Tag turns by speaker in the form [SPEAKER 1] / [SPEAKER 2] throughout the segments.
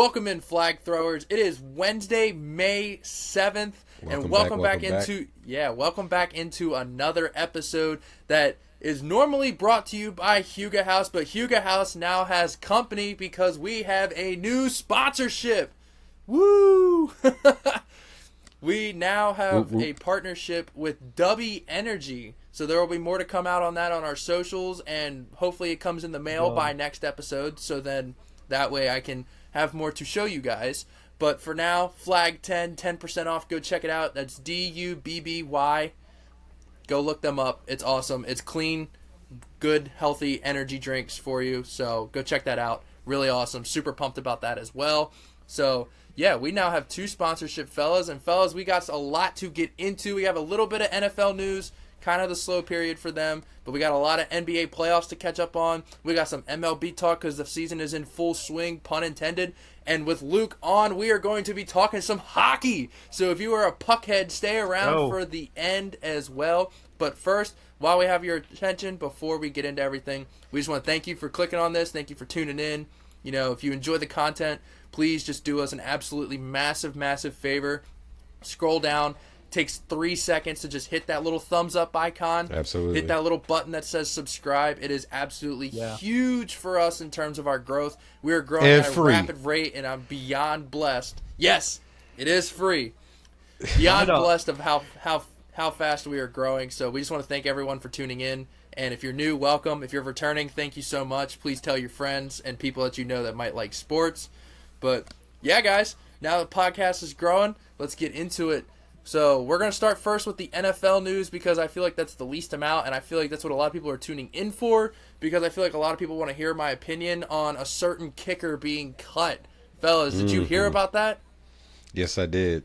[SPEAKER 1] Welcome in, flag throwers. It is Wednesday, May 7th, and welcome back into another episode that is normally brought to you by Huga House, but Huga House now has company because we have a new sponsorship. Woo! We now have a partnership with Dubby Energy. So there will be more to come out on that on our socials, and hopefully it comes in the mail by next episode, so then that way I can have more to show you guys. But for now, Flag 10% off. Go check it out. That's DUBBY. Go look them up. It's awesome. It's clean, good, healthy energy drinks for you. So go check that out. Really awesome. Super pumped about that as well. So yeah, we now have two sponsorship, fellas. And fellas, we got a lot to get into. We have a little bit of NFL news, kind of the slow period for them, but we got a lot of NBA playoffs to catch up on. We got some MLB talk because the season is in full swing, pun intended. And with Luke on, we are going to be talking some hockey. So if you are a puckhead, stay around for the end as well. But first, while we have your attention, before we get into everything, we just want to thank you for clicking on this. Thank you for tuning in. You know, if you enjoy the content, please just do us an absolutely massive, massive favor. Scroll down. Takes 3 seconds to just hit that little thumbs up icon.
[SPEAKER 2] Absolutely.
[SPEAKER 1] Hit that little button that says subscribe. It is absolutely huge for us in terms of our growth. We are growing at a rapid rate, and I'm beyond blessed. Yes, it is free. Beyond blessed of how fast we are growing. So we just want to thank everyone for tuning in. And if you're new, welcome. If you're returning, thank you so much. Please tell your friends and people that you know that might like sports. But yeah, guys, now the podcast is growing. Let's get into it. So we're going to start first with the NFL news because I feel like that's the least amount, and I feel like that's what a lot of people are tuning in for because I feel like a lot of people want to hear my opinion on a certain kicker being cut. Fellas, did you hear about that?
[SPEAKER 2] Yes, I did.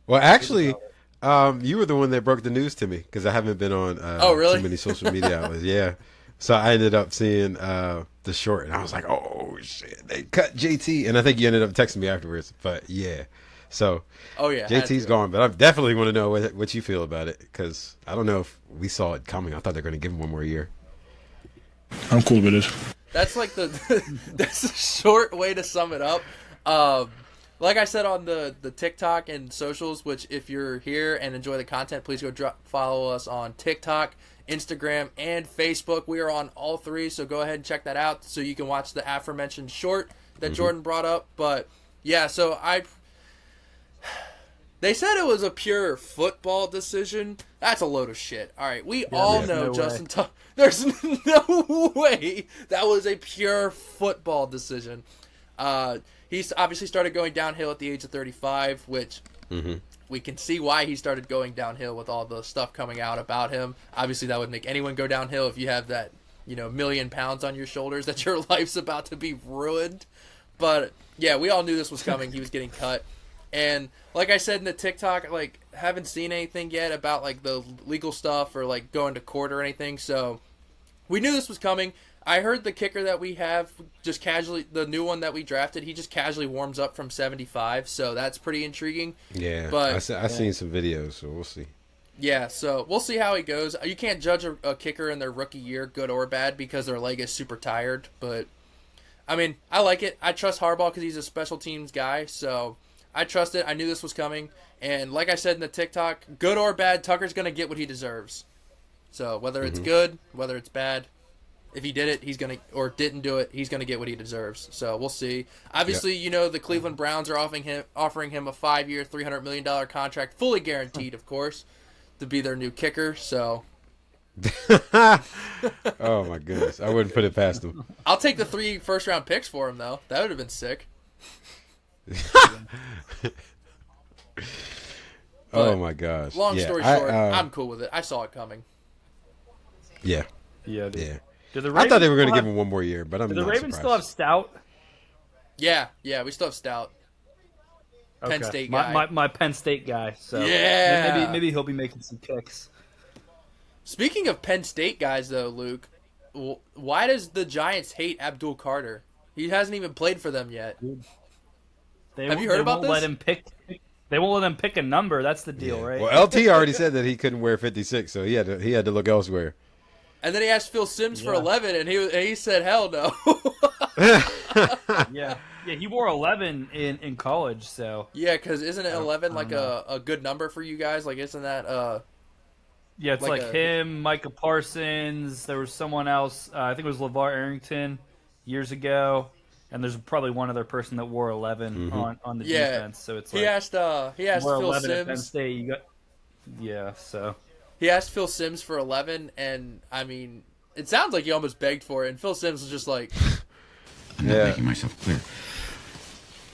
[SPEAKER 2] Well, actually, you were the one that broke the news to me because I haven't been on too many social media outlets. Yeah. So I ended up seeing the short, and I was like, oh, shit, they cut JT. And I think you ended up texting me afterwards, but yeah. So, JT's gone, but I definitely want to know what you feel about it because I don't know if we saw it coming. I thought they were going to give him one more year.
[SPEAKER 3] I'm cool with it.
[SPEAKER 1] That's like that's a short way to sum it up. Like I said on the TikTok and socials, which if you're here and enjoy the content, please go follow us on TikTok, Instagram, and Facebook. We are on all three, so go ahead and check that out so you can watch the aforementioned short that Jordan brought up. But yeah, so they said it was a pure football decision. That's a load of shit. All right, we all know Justin. There's no way that was a pure football decision. He's obviously started going downhill at the age of 35, which we can see why he started going downhill with all the stuff coming out about him. Obviously, that would make anyone go downhill if you have that, million pounds on your shoulders that your life's about to be ruined. But yeah, we all knew this was coming. He was getting cut. And like I said in the TikTok, haven't seen anything yet about the legal stuff or going to court or anything. So we knew this was coming. I heard the kicker that we have just casually, the new one that we drafted, he just casually warms up from 75. So that's pretty intriguing.
[SPEAKER 2] Yeah, but I seen some videos, so we'll see.
[SPEAKER 1] Yeah, so we'll see how he goes. You can't judge a kicker in their rookie year, good or bad, because their leg is super tired. But I mean, I like it. I trust Harbaugh because he's a special teams guy. So I trust it. I knew this was coming. And like I said in the TikTok, good or bad, Tucker's going to get what he deserves. So whether it's good, whether it's bad, if he did it, he's going to, or didn't do it, he's going to get what he deserves. So we'll see. Obviously, the Cleveland Browns are offering him a 5-year, $300 million contract, fully guaranteed, of course, to be their new kicker. So.
[SPEAKER 2] Oh, my goodness. I wouldn't put it past him.
[SPEAKER 1] I'll take the 3 first-round picks for him, though. That would have been sick.
[SPEAKER 2] Oh my gosh!
[SPEAKER 1] Long story short, I'm cool with it. I saw it coming.
[SPEAKER 2] Yeah.
[SPEAKER 4] I
[SPEAKER 2] thought they were going to give him one more year, but I'm not surprised.
[SPEAKER 4] Do the Ravens still have Stout?
[SPEAKER 1] Yeah, we still have Stout. Penn State guy.
[SPEAKER 4] My Penn State guy. So
[SPEAKER 1] yeah,
[SPEAKER 4] maybe he'll be making some kicks.
[SPEAKER 1] Speaking of Penn State guys, though, Luke, why does the Giants hate Abdul Carter? He hasn't even played for them yet. Have you heard about this?
[SPEAKER 4] They won't let him pick a number. That's the deal, right?
[SPEAKER 2] Well, LT already said that he couldn't wear 56, so he had to look elsewhere.
[SPEAKER 1] And then he asked Phil Simms for 11, and he said, hell no.
[SPEAKER 4] Yeah. Yeah, he wore 11 in college, so.
[SPEAKER 1] Yeah, because isn't it 11 like a good number for you guys? Like, isn't that
[SPEAKER 4] Yeah, it's like him, Micah Parsons. There was someone else. I think it was LeVar Arrington years ago, and there's probably one other person that wore 11 on the defense. So it's like
[SPEAKER 1] he asked Phil Simms.
[SPEAKER 4] So
[SPEAKER 1] he asked Phil Simms for 11, and I mean, it sounds like he almost begged for it. And Phil Simms was just like,
[SPEAKER 5] I'm not making myself clear.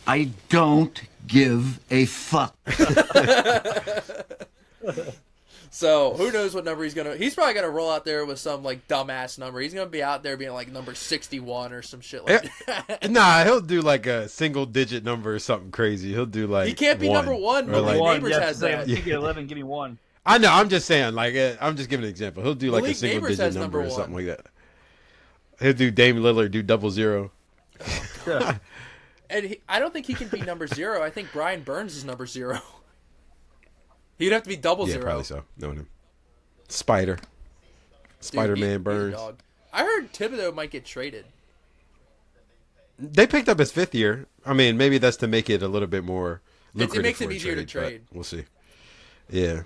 [SPEAKER 5] I don't give a fuck.
[SPEAKER 1] So who knows what number he's gonna? He's probably gonna roll out there with some like dumbass number. He's gonna be out there being like number 61 or some shit like that.
[SPEAKER 2] Nah, he'll do like a single digit number or something crazy. He'll do like
[SPEAKER 1] he can't be number 1. Malik Neighbors has that.
[SPEAKER 4] You get 11, give me 1.
[SPEAKER 2] I know. I'm just saying. Like I'm just giving an example. He'll do like
[SPEAKER 1] Malik
[SPEAKER 2] a single
[SPEAKER 1] Neighbors
[SPEAKER 2] digit number or something like that. He'll do Dame Lillard do 00.
[SPEAKER 1] Yeah. And I don't think he can be number 0. I think Brian Burns is number 0. He'd have to be 00.
[SPEAKER 2] Yeah, probably so. Knowing him. Spider-Man Burns.
[SPEAKER 1] I heard Thibodeau might get traded.
[SPEAKER 2] They picked up his 5th year. I mean, maybe that's to make it a little bit more lucrative.
[SPEAKER 1] It makes it easier to trade.
[SPEAKER 2] We'll see. Yeah.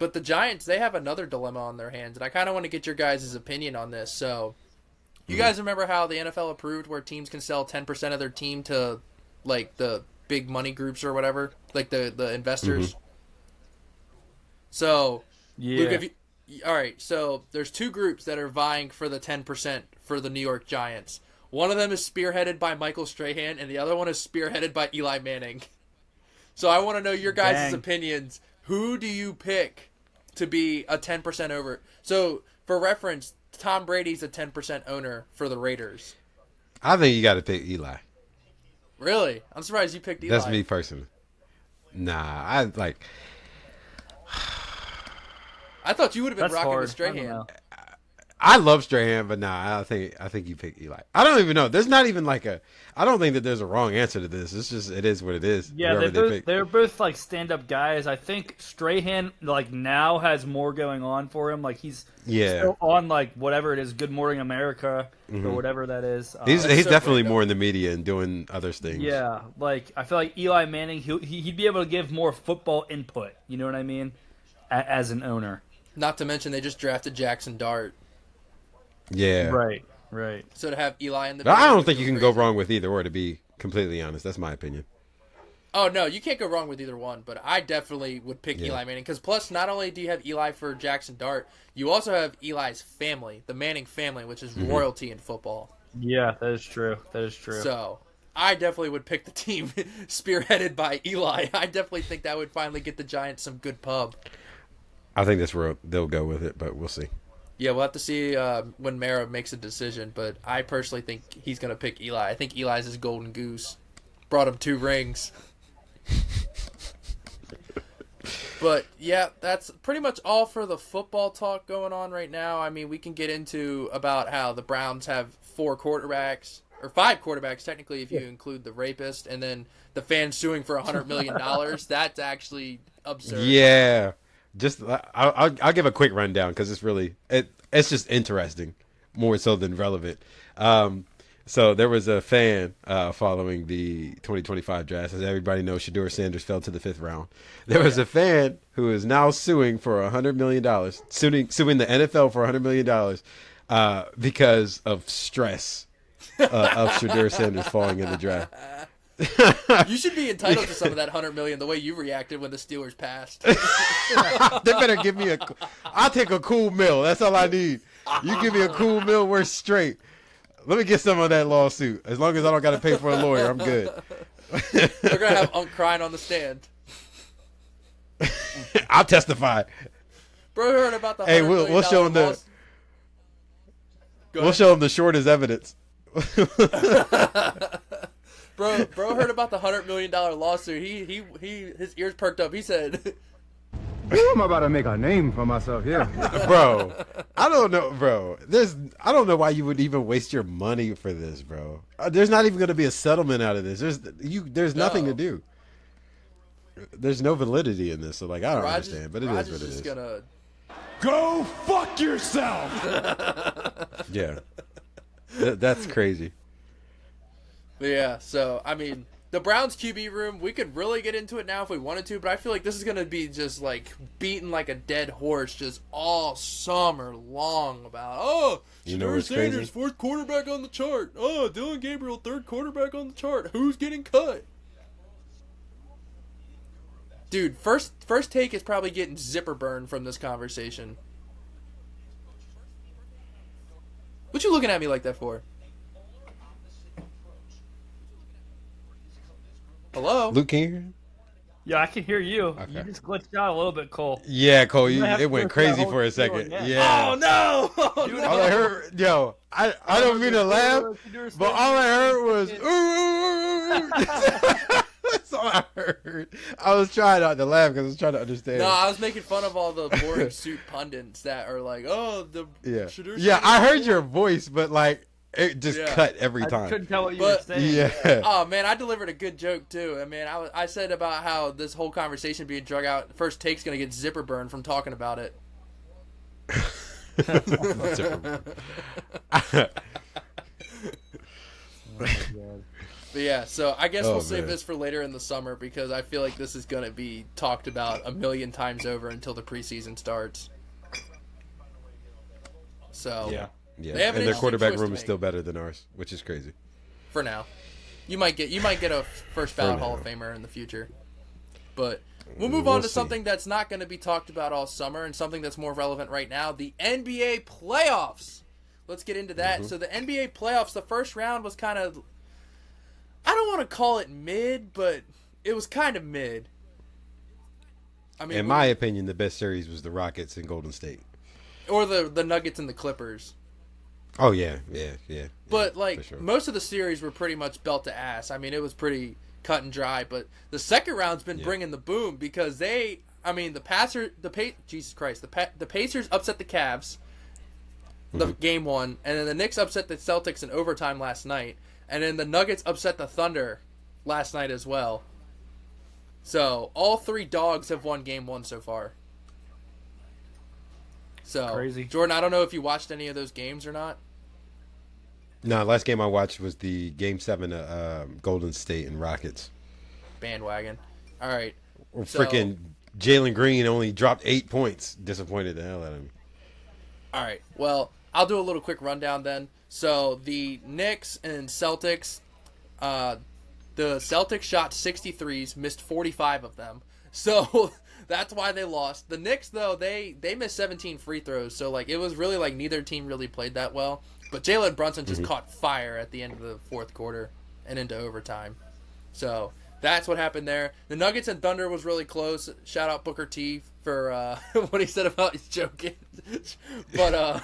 [SPEAKER 1] But the Giants, they have another dilemma on their hands, and I kind of want to get your guys' opinion on this. So, you guys remember how the NFL approved where teams can sell 10% of their team to, like, the big money groups or whatever? Like, the investors? So,
[SPEAKER 4] yeah.
[SPEAKER 1] Luke, all right, so there's 2 groups that are vying for the 10% for the New York Giants. One of them is spearheaded by Michael Strahan, and the other one is spearheaded by Eli Manning. So I want to know your guys' opinions. Who do you pick to be a 10% over? So, for reference, Tom Brady's a 10% owner for the Raiders.
[SPEAKER 2] I think you got to pick Eli.
[SPEAKER 1] Really? I'm surprised you picked Eli.
[SPEAKER 2] That's me personally. Nah,
[SPEAKER 1] I thought you would have been rocking with Strahan.
[SPEAKER 2] I love Strahan, but nah, I think you pick Eli. I don't even know. There's not even like I don't think that there's a wrong answer to this. It's just it is what it is.
[SPEAKER 4] Yeah, they're both like stand-up guys. I think Strahan like now has more going on for him. Like he's still on like whatever it is, Good Morning America or whatever that is.
[SPEAKER 2] He's definitely more in the media and doing other things.
[SPEAKER 4] Yeah, like I feel like Eli Manning, he'd be able to give more football input. You know what I mean? As an owner.
[SPEAKER 1] Not to mention they just drafted Jackson Dart.
[SPEAKER 2] Yeah.
[SPEAKER 4] Right.
[SPEAKER 1] So to have Eli in the...
[SPEAKER 2] I don't think you can go wrong with either or, to be completely honest. That's my opinion.
[SPEAKER 1] Oh, no, you can't go wrong with either one, but I definitely would pick Eli Manning. Because plus, not only do you have Eli for Jackson Dart, you also have Eli's family, the Manning family, which is royalty in football.
[SPEAKER 4] Yeah, that is true.
[SPEAKER 1] So, I definitely would pick the team spearheaded by Eli. I definitely think that would finally get the Giants some good pub.
[SPEAKER 2] I think that's where they'll go with it, but we'll see.
[SPEAKER 1] Yeah, we'll have to see when Mara makes a decision, but I personally think he's going to pick Eli. I think Eli's his golden goose. Brought him 2 rings. But, yeah, that's pretty much all for the football talk going on right now. I mean, we can get into about how the Browns have 4 quarterbacks, or 5 quarterbacks, technically, if you include the rapist, and then the fans suing for $100 million. That's actually absurd.
[SPEAKER 2] Yeah. Just I'll give a quick rundown because it's really it's just interesting more so than relevant. So there was a fan following the 2025 draft. As everybody knows, Shoutout Sanders fell to the 5th round. There was a fan who is now suing for $100 million, suing the NFL for $100 million because of stress of Shoutout Sanders falling in the draft.
[SPEAKER 1] You should be entitled to some of that $100 million the way you reacted when the Steelers passed.
[SPEAKER 2] They better give me I'll take a cool meal. That's all I need. You give me a cool meal, we're straight. Let me get some of that lawsuit. As long as I don't got to pay for a lawyer, I'm good.
[SPEAKER 1] They're going to have Unc crying on the stand.
[SPEAKER 2] I'll testify.
[SPEAKER 1] Bro heard about the $100 million
[SPEAKER 2] we'll show him we'll show him the shortest evidence.
[SPEAKER 1] Bro heard about the $100 million lawsuit. His ears perked up. He said,
[SPEAKER 6] I'm about to make a name for myself here.
[SPEAKER 2] Bro, I don't know, bro. I don't know why you would even waste your money for this, bro. There's not even going to be a settlement out of this. There's nothing to do. There's no validity in this. So, like, I don't understand, but it is what it is.
[SPEAKER 1] Gonna...
[SPEAKER 3] Go fuck yourself!
[SPEAKER 2] Yeah. That's crazy.
[SPEAKER 1] But yeah, so I mean, the Browns QB room, we could really get into it now if we wanted to, but I feel like this is gonna be just like beaten like a dead horse, just all summer long about Shedeur Sanders, fourth quarterback on the chart. Oh, Dylan Gabriel, third quarterback on the chart. Who's getting cut? Dude, first take is probably getting zipper burned from this conversation. What you looking at me like that for? Hello?
[SPEAKER 2] Luke, can you hear?
[SPEAKER 4] Yeah, I can hear you.
[SPEAKER 2] Okay.
[SPEAKER 4] You just glitched out a little bit, Cole.
[SPEAKER 2] Yeah, Cole, it went crazy for a second. Yeah.
[SPEAKER 1] Oh, no! Oh,
[SPEAKER 2] no. All I heard, I don't mean to laugh, but all I heard was, ooh. That's all I heard. I was trying not to laugh because I was trying to understand.
[SPEAKER 1] No, I was making fun of all the boring suit pundits that are like,
[SPEAKER 2] Yeah, I heard your voice, but like, it just cut every time.
[SPEAKER 4] I couldn't tell what you were saying.
[SPEAKER 2] Yeah.
[SPEAKER 1] Oh man, I delivered a good joke too. I mean, I said about how this whole conversation being drug out. First take's gonna get zipper burned from talking about it. But yeah, so I guess we'll save this for later in the summer because I feel like this is gonna be talked about a million times over until the preseason starts. So
[SPEAKER 2] yeah, and their quarterback room is still better than ours, which is crazy.
[SPEAKER 1] For now, you might get a first ballot Hall of Famer in the future, but we'll move on to something that's not going to be talked about all summer and something that's more relevant right now: the NBA playoffs. Let's get into that. So the NBA playoffs, the first round was kind of, I don't want to call it mid, but it was kind of mid.
[SPEAKER 2] I mean, in my opinion, the best series was the Rockets and Golden State,
[SPEAKER 1] or the Nuggets and the Clippers.
[SPEAKER 2] Oh yeah.
[SPEAKER 1] But like most of the series were pretty much belt to ass. I mean, it was pretty cut and dry. But the second round's been bringing the boom because the Pacers upset the Cavs, the game one, and then the Knicks upset the Celtics in overtime last night, and then the Nuggets upset the Thunder last night as well. So all three dogs have won game one so far. So
[SPEAKER 4] crazy.
[SPEAKER 1] Jordan, I don't know if you watched any of those games or not.
[SPEAKER 2] No, last game I watched was the Game 7 Golden State and Rockets.
[SPEAKER 1] Bandwagon. All right.
[SPEAKER 2] Freaking Jalen Green only dropped 8 points. Disappointed the hell out of me.
[SPEAKER 1] All right. Well, I'll do a little quick rundown then. So the Knicks and Celtics, the Celtics shot 63s, missed 45 of them. So that's why they lost. The Knicks, though, they missed 17 free throws. So like it was really like neither team really played that well. But Jalen Brunson just caught fire at the end of the fourth quarter and into overtime. So that's what happened there. The Nuggets and Thunder was really close. Shout out Booker T for what he said about his joking. But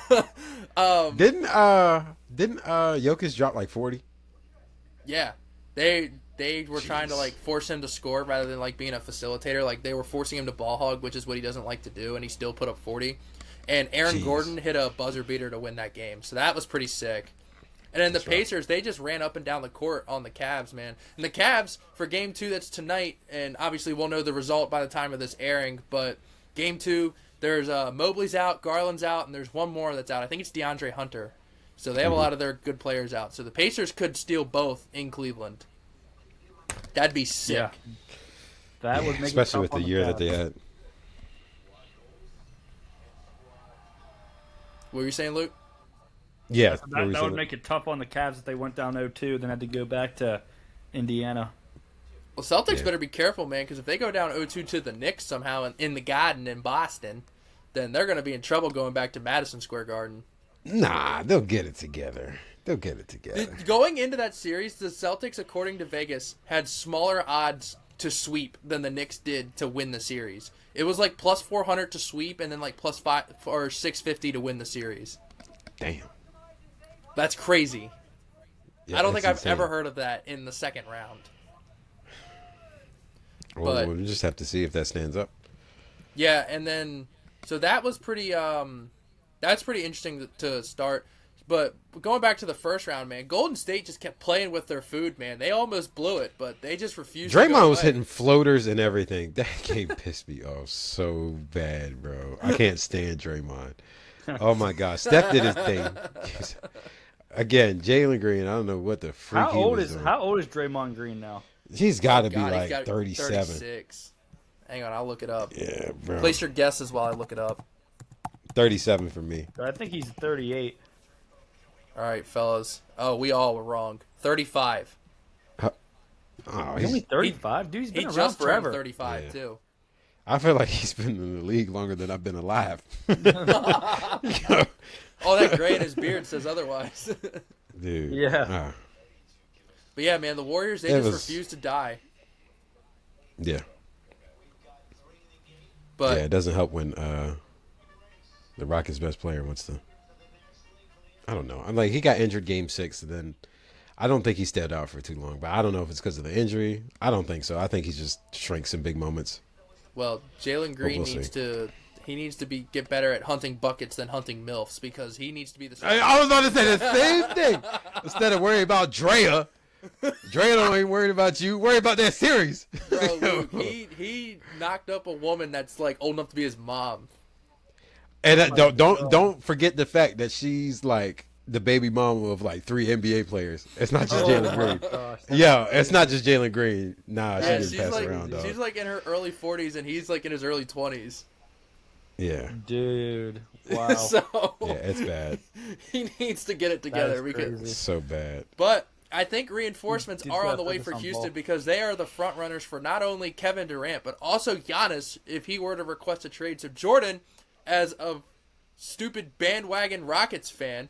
[SPEAKER 2] didn't Jokic drop like 40?
[SPEAKER 1] Yeah. They were trying to like force him to score rather than like being a facilitator. Like they were forcing him to ball hog, which is what he doesn't like to do, and he still put up 40. And Aaron Gordon hit a buzzer beater to win that game. So that was pretty sick. And then the Pacers, they just ran up and down the court on the Cavs, man. And the Cavs, for Game 2 that's tonight, and obviously we'll know the result by the time of this airing, but Game 2, there's Mobley's out, Garland's out, and there's one more that's out. I think it's DeAndre Hunter. So they have a lot of their good players out. So the Pacers could steal both in Cleveland. That'd be sick.
[SPEAKER 4] Yeah. That would make
[SPEAKER 2] especially with the year that they had.
[SPEAKER 1] What were you saying, Luke?
[SPEAKER 2] Yeah.
[SPEAKER 4] That would make it tough on the Cavs if they went down 0-2, then had to go back to Indiana.
[SPEAKER 1] Well, Celtics better be careful, man, because if they go down 0-2 to the Knicks somehow in the Garden in Boston, then they're going to be in trouble going back to Madison Square Garden.
[SPEAKER 2] Nah, they'll get it together.
[SPEAKER 1] Going into that series, the Celtics, according to Vegas, had smaller odds to sweep than the Knicks did to win the series. It was like plus 400 to sweep and then like plus 5 or 650 to win the series.
[SPEAKER 2] Damn.
[SPEAKER 1] That's crazy.
[SPEAKER 2] Yeah,
[SPEAKER 1] I don't think I've
[SPEAKER 2] insane.
[SPEAKER 1] ever heard of that in the second round.
[SPEAKER 2] Well, we'll just have to see if that stands up.
[SPEAKER 1] Yeah, and then so that was pretty that's pretty interesting to start. But going back to the first round, man, Golden State just kept playing with their food, man. They almost blew it, but they just refused to go
[SPEAKER 2] Draymond was
[SPEAKER 1] away.
[SPEAKER 2] hitting floaters and everything. That game pissed me off so bad, bro. I can't stand Draymond. Oh, my God. Steph did his thing. again, Jalen Green. I don't know what the freak
[SPEAKER 4] How old is
[SPEAKER 2] Draymond
[SPEAKER 4] Green now?
[SPEAKER 2] He's got to be like 37.
[SPEAKER 1] 36. Hang on, I'll look it up.
[SPEAKER 2] Yeah, bro.
[SPEAKER 1] Place your guesses while I look it up.
[SPEAKER 2] 37 for me.
[SPEAKER 4] I think he's 38.
[SPEAKER 1] All right, fellas. Oh, we all were wrong. 35.
[SPEAKER 2] Oh,
[SPEAKER 4] He's only 35? Dude, he's been around forever.
[SPEAKER 1] 35, too.
[SPEAKER 2] I feel like he's been in the league longer than I've been alive.
[SPEAKER 1] Oh, that gray in his beard says otherwise.
[SPEAKER 2] Dude.
[SPEAKER 4] Yeah.
[SPEAKER 1] But yeah, man, the Warriors, they just refuse to die.
[SPEAKER 2] Yeah.
[SPEAKER 1] But
[SPEAKER 2] yeah, it doesn't help when the Rockets' best player wants to. I don't know. I'm like, he got injured game 6, and then I don't think he stayed out for too long. But I don't know if it's because of the injury. I don't think so. I think he just shrinks in big moments.
[SPEAKER 1] Well, Jalen Green needs to get better at hunting buckets than hunting MILFs, because he needs to be the.
[SPEAKER 2] I was about to say the same thing. Instead of worrying about Drea ain't worried about you. Worry about that series.
[SPEAKER 1] Bro, Luke, he knocked up a woman that's like old enough to be his mom.
[SPEAKER 2] And don't forget the fact that she's like the baby mama of like 3 NBA players. It's not just Jalen Green. Yeah, it's not just Jalen Green. Nah, she gets passed around, dog.
[SPEAKER 1] She's like in her early 40s, and he's like in his early 20s.
[SPEAKER 2] Yeah.
[SPEAKER 4] Dude. Wow.
[SPEAKER 1] So
[SPEAKER 2] yeah, it's bad.
[SPEAKER 1] He needs to get it together.
[SPEAKER 2] It's so bad.
[SPEAKER 1] But I think reinforcements are on the way for Houston, because they are the front runners for not only Kevin Durant, but also Giannis if he were to request a trade. So Jordan, as a stupid bandwagon Rockets fan,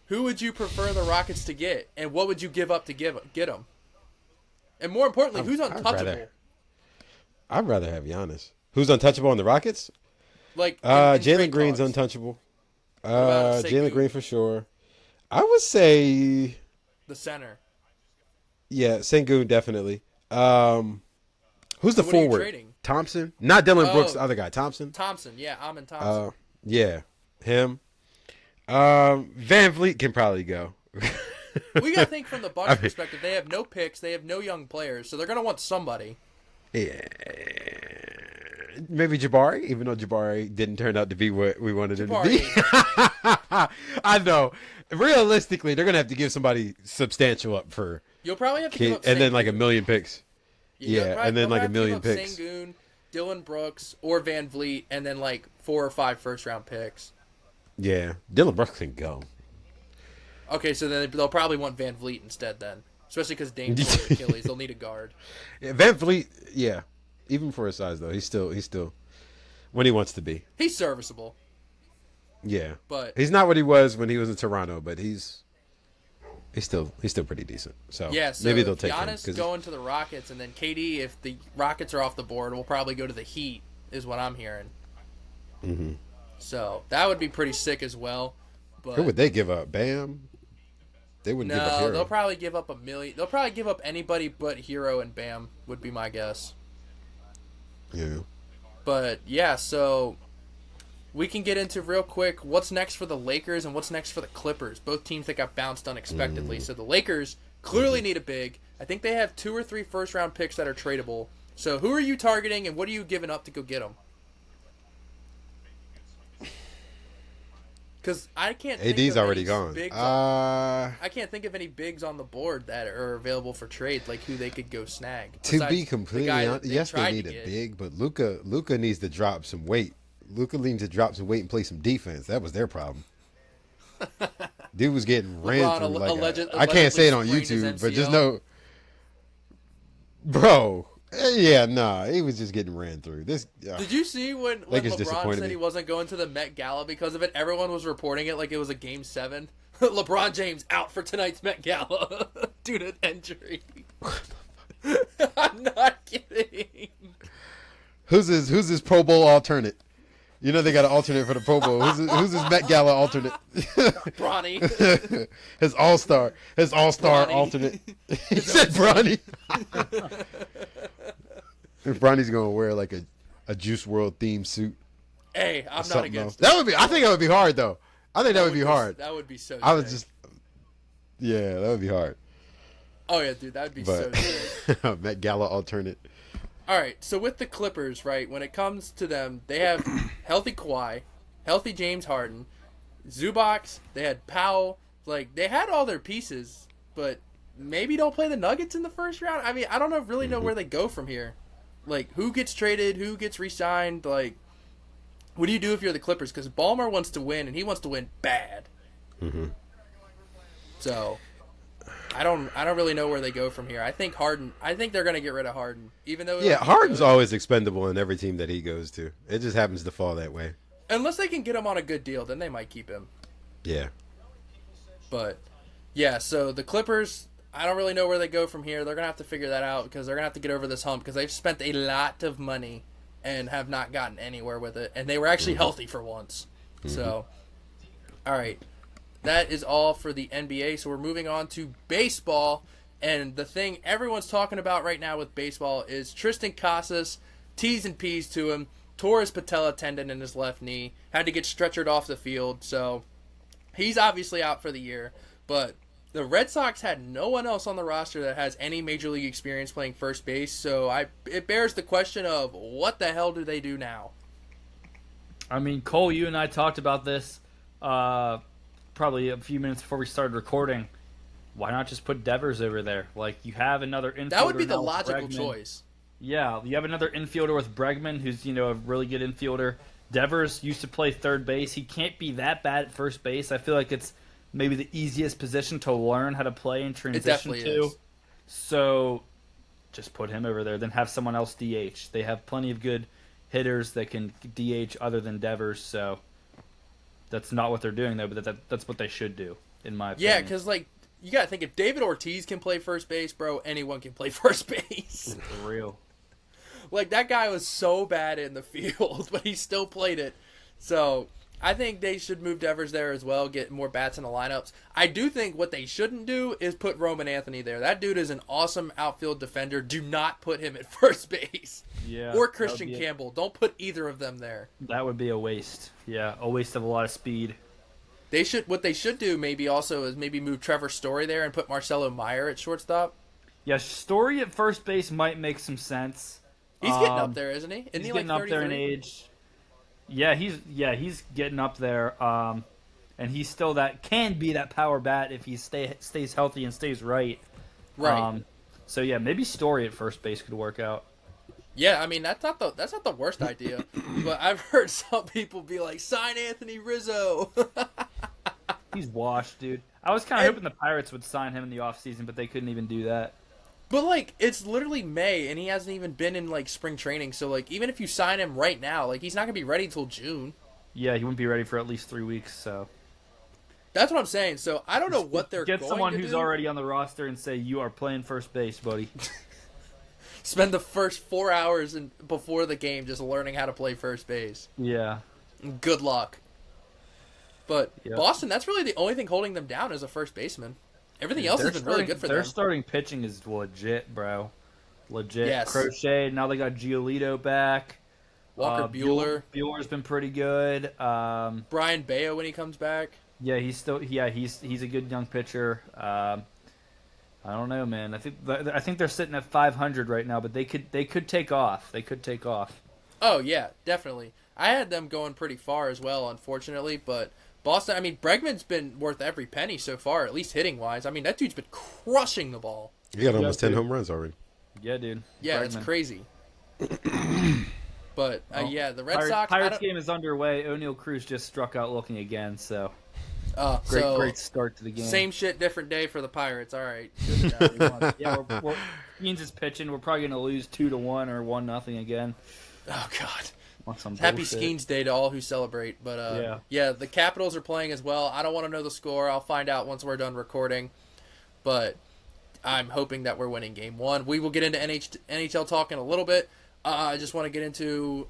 [SPEAKER 1] who would you prefer the Rockets to get, and what would you give up to get him? And more importantly, who's untouchable?
[SPEAKER 2] I'd rather have Giannis. Who's untouchable on the Rockets?
[SPEAKER 1] Like
[SPEAKER 2] Jalen Green's untouchable. Jalen Green for sure. I would say
[SPEAKER 1] the center.
[SPEAKER 2] Yeah, Sengun definitely. Who's the forward? Thompson? Not Dylan Brooks, the other guy. Thompson?
[SPEAKER 1] Thompson, yeah, Amin Thompson.
[SPEAKER 2] Yeah, him. Van Vliet can probably go.
[SPEAKER 1] We got to think from the Bucks' perspective. They have no picks. They have no young players, so they're going to want somebody.
[SPEAKER 2] Yeah. Maybe Jabari, even though Jabari didn't turn out to be what we wanted him to be. I know. Realistically, they're going to have to give somebody substantial up for.
[SPEAKER 1] You'll probably have to give up
[SPEAKER 2] and then like $1 million picks. Yeah, and then like $1 million picks.
[SPEAKER 1] Sengun, Dylan Brooks, or Van Vliet, and then like 4 or 5 first-round picks.
[SPEAKER 2] Yeah, Dylan Brooks can go.
[SPEAKER 1] Okay, so then they'll probably want Van Vliet instead then. Especially because Dame tore Achilles. They'll need a guard.
[SPEAKER 2] Yeah, Van Vliet, yeah. Even for his size, though, he's still when he wants to be.
[SPEAKER 1] He's serviceable.
[SPEAKER 2] Yeah.
[SPEAKER 1] But
[SPEAKER 2] he's not what he was when he was in Toronto, but he's still pretty decent. So,
[SPEAKER 1] yeah, so
[SPEAKER 2] maybe they'll take
[SPEAKER 1] Giannis
[SPEAKER 2] him.
[SPEAKER 1] Going to the Rockets, and then KD, if the Rockets are off the board, will probably go to the Heat, is what I'm hearing.
[SPEAKER 2] Mm-hmm.
[SPEAKER 1] So that would be pretty sick as well. But
[SPEAKER 2] who would they give up? Bam? They wouldn't give up Hero.
[SPEAKER 1] They'll probably give up $1 million. They'll probably give up anybody but Hero and Bam, would be my guess.
[SPEAKER 2] Yeah.
[SPEAKER 1] But yeah, so we can get into real quick what's next for the Lakers and what's next for the Clippers. Both teams that got bounced unexpectedly. So the Lakers clearly need a big. I think they have 2 or 3 first-round picks that are tradable. So who are you targeting, and what are you giving up to go get them? Because I can't think
[SPEAKER 2] AD's
[SPEAKER 1] of
[SPEAKER 2] already
[SPEAKER 1] any
[SPEAKER 2] gone.
[SPEAKER 1] Bigs I can't think of any bigs on the board that are available for trade, like who they could go snag.
[SPEAKER 2] To be completely honest, yes, they need a big, but Luka needs to drop some weight. Luka needs to drop some weight and play some defense. That was their problem. Dude was getting ran through like I can't say it on YouTube, but just know, bro. Yeah, nah, he was just getting ran through. Did
[SPEAKER 1] you see when LeBron said he wasn't going to the Met Gala because of it? Everyone was reporting it like it was a Game 7. LeBron James out for tonight's Met Gala due to injury. I'm not kidding.
[SPEAKER 2] Who's his Pro Bowl alternate? You know they got an alternate for the Pro Bowl. Who's his Met Gala alternate?
[SPEAKER 1] Bronny.
[SPEAKER 2] His all-star alternate. He said Bronny. Bronny's gonna wear like a Juice World themed suit.
[SPEAKER 1] Hey, I'm not against
[SPEAKER 2] that. I think that would be hard though. I think that would be hard.
[SPEAKER 1] That would be so.
[SPEAKER 2] I was just. Yeah, that would be hard.
[SPEAKER 1] Oh yeah, dude, that would be so sick.
[SPEAKER 2] Met Gala alternate.
[SPEAKER 1] All right, so with the Clippers, right, when it comes to them, they have healthy Kawhi, healthy James Harden, Zubac, they had Powell, Like, they had all their pieces, but maybe don't play the Nuggets in the first round. I mean, I don't really know where they go from here. Like, who gets traded, who gets re-signed, like, what do you do if you're the Clippers? Because Ballmer wants to win, and he wants to win bad. So, I don't really know where they go from here. I think they're going to get rid of Harden, even though
[SPEAKER 2] Harden's always expendable in every team that he goes to. It just happens to fall that way.
[SPEAKER 1] Unless they can get him on a good deal, then they might keep him.
[SPEAKER 2] Yeah.
[SPEAKER 1] But yeah, so the Clippers, I don't really know where they go from here. They're going to have to figure that out because they're going to have to get over this hump because they've spent a lot of money and have not gotten anywhere with it. And they were actually healthy for once. So, all right. That is all for the NBA. So we're moving on to baseball. And the thing everyone's talking about right now with baseball is Tristan Casas, T's and P's to him, tore his patella tendon in his left knee, had to get stretchered off the field. So he's obviously out for the year. But the Red Sox had no one else on the roster that has any major league experience playing first base. So it bears the question of what the hell do they do now?
[SPEAKER 4] I mean, Cole, you and I talked about this probably a few minutes before we started recording. Why not just put Devers over there? Like, you have another infielder.
[SPEAKER 1] That would be the
[SPEAKER 4] now with
[SPEAKER 1] logical
[SPEAKER 4] Bregman.
[SPEAKER 1] choice.
[SPEAKER 4] Yeah, you have another infielder with Bregman, who's, a really good infielder. Devers used to play third base. He can't be that bad at first base. I feel like it's maybe the easiest position to learn how to play and transition to.
[SPEAKER 1] Is.
[SPEAKER 4] So just put him over there. Then have someone else DH. They have plenty of good hitters that can DH other than Devers. So that's not what they're doing, though, but that's what they should do, in my opinion.
[SPEAKER 1] Yeah, because, like, you got to think, if David Ortiz can play first base, bro, anyone can play first base.
[SPEAKER 4] For real.
[SPEAKER 1] Like, that guy was so bad in the field, but he still played it. So I think they should move Devers there as well, get more bats in the lineups. I do think what they shouldn't do is put Roman Anthony there. That dude is an awesome outfield defender. Do not put him at first base.
[SPEAKER 4] Yeah.
[SPEAKER 1] Or Christian Campbell. Don't put either of them there.
[SPEAKER 4] That would be a waste. Yeah, a waste of a lot of speed.
[SPEAKER 1] What they should do maybe also is maybe move Trevor Story there and put Marcelo Meyer at shortstop.
[SPEAKER 4] Yeah, Story at first base might make some sense.
[SPEAKER 1] He's getting up there, isn't he? Isn't
[SPEAKER 4] he's
[SPEAKER 1] he
[SPEAKER 4] getting
[SPEAKER 1] like
[SPEAKER 4] up there in age. Yeah, he's getting up there. And he's still can be that power bat if he stays healthy and stays right.
[SPEAKER 1] Right.
[SPEAKER 4] So yeah, maybe Story at first base could work out.
[SPEAKER 1] Yeah, I mean that's not the worst idea. But I've heard some people be like, sign Anthony Rizzo.
[SPEAKER 4] He's washed, dude. I was kind of hoping the Pirates would sign him in the offseason, but they couldn't even do that.
[SPEAKER 1] But, like, it's literally May, and he hasn't even been in, like, spring training. So, like, even if you sign him right now, like, he's not going to be ready until June.
[SPEAKER 4] Yeah, he wouldn't be ready for at least 3 weeks, so.
[SPEAKER 1] That's what I'm saying. So, I don't know what they're going to do.
[SPEAKER 4] Get someone who's already on the roster and say, you are playing first base, buddy.
[SPEAKER 1] Spend the first 4 hours before the game just learning how to play first base.
[SPEAKER 4] Yeah.
[SPEAKER 1] Good luck. But Boston, that's really the only thing holding them down as a first baseman. Everything else has been really good for them.
[SPEAKER 4] Their starting pitching is legit, bro. Legit.
[SPEAKER 1] Yes.
[SPEAKER 4] Crochet. Now they got Giolito back.
[SPEAKER 1] Walker Buehler.
[SPEAKER 4] Buehler's been pretty good.
[SPEAKER 1] Brian Bayo when he comes back.
[SPEAKER 4] Yeah, he's a good young pitcher. I don't know, man. I think they're sitting at 500 right now, but they could take off. They could take off.
[SPEAKER 1] Oh yeah, definitely. I had them going pretty far as well, unfortunately, but Boston, I mean, Bregman's been worth every penny so far, at least hitting-wise. I mean, that dude's been crushing the ball.
[SPEAKER 2] He got almost 10 home runs already.
[SPEAKER 4] Yeah, dude.
[SPEAKER 1] Yeah,
[SPEAKER 4] Bregman.
[SPEAKER 1] It's crazy. But, yeah, the Red Sox...
[SPEAKER 4] Pirates game is underway. O'Neal Cruz just struck out looking again, so... Great start to the game.
[SPEAKER 1] Same shit, different day for the Pirates. All right. Good job.
[SPEAKER 4] Yeah, Skeens is pitching. We're probably going to lose 2-1 or 1-0 again.
[SPEAKER 1] Oh, God.
[SPEAKER 4] Happy
[SPEAKER 1] Skeens Day to all who celebrate. But, yeah, the Capitals are playing as well. I don't want to know the score. I'll find out once we're done recording. But I'm hoping that we're winning Game 1. We will get into NHL talk in a little bit. I just want to get into,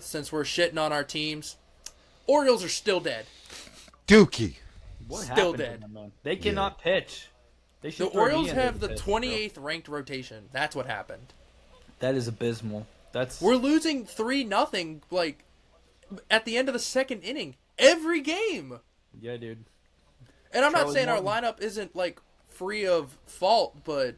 [SPEAKER 1] since we're shitting on our teams, Orioles are still dead.
[SPEAKER 2] Dookie.
[SPEAKER 1] Still dead.
[SPEAKER 4] Them, they cannot pitch.
[SPEAKER 1] The Orioles have the 28th ranked rotation. That's what happened.
[SPEAKER 4] That is abysmal.
[SPEAKER 1] We're losing 3-0 like at the end of the second inning every game.
[SPEAKER 4] Yeah, dude.
[SPEAKER 1] And I'm not saying our lineup isn't like free of fault, but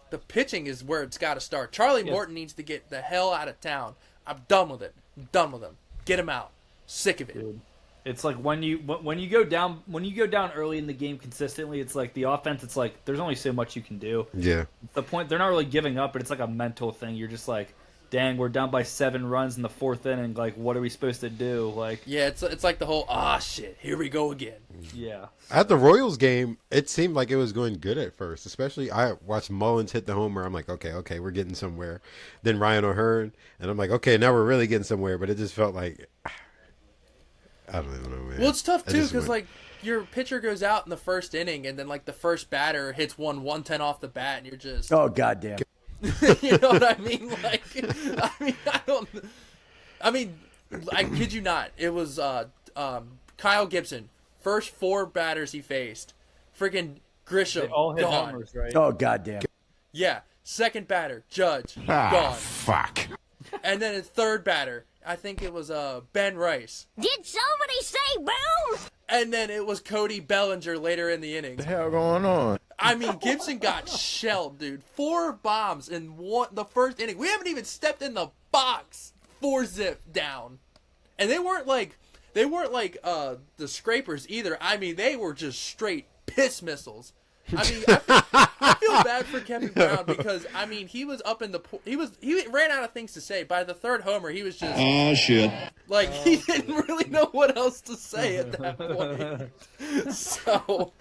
[SPEAKER 1] the pitching is where it's got to start. Charlie Morton needs to get the hell out of town. I'm done with it. I'm done with him. Get him out. Sick of it.
[SPEAKER 4] Dude. It's like when you go down early in the game consistently, it's like the offense. It's like there's only so much you can do.
[SPEAKER 2] Yeah.
[SPEAKER 4] The point they're not really giving up, but it's like a mental thing. You're just like, dang, we're down by 7 runs in the 4th inning. Like, what are we supposed to do? Like,
[SPEAKER 1] yeah, it's like the whole shit, here we go again.
[SPEAKER 4] Yeah.
[SPEAKER 2] At the Royals game, it seemed like it was going good at first. Especially, I watched Mullins hit the homer. I'm like, okay, we're getting somewhere. Then Ryan O'Hearn, and I'm like, okay, now we're really getting somewhere. But it just felt like, I don't even know, man.
[SPEAKER 1] Well, it's tough too because like your pitcher goes out in the 1st inning, and then like the first batter hits 110 off the bat, and you're just
[SPEAKER 7] oh goddamn.
[SPEAKER 1] You know what I mean? Like, I kid you not. It was Kyle Gibson. First 4 batters he faced. Freaking Grisham,
[SPEAKER 4] they all hit
[SPEAKER 1] gone.
[SPEAKER 4] homers, right?
[SPEAKER 7] Oh goddamn.
[SPEAKER 1] Yeah. Second batter, Judge, gone.
[SPEAKER 3] Fuck.
[SPEAKER 1] And then his 3rd batter, I think it was Ben Rice.
[SPEAKER 8] Did somebody say boom?
[SPEAKER 1] And then it was Cody Bellinger later in the innings.
[SPEAKER 3] What the hell going on?
[SPEAKER 1] I mean, Gibson got shelled, dude. 4 bombs in the 1st inning. We haven't even stepped in the box. 4-zip down. And they weren't like the scrapers either. I mean, they were just straight piss missiles. I mean, I feel bad for Kevin Brown because I mean he was up in the he ran out of things to say. By the 3rd homer, he was just
[SPEAKER 3] Shit.
[SPEAKER 1] like he didn't really know what else to say at that point. So,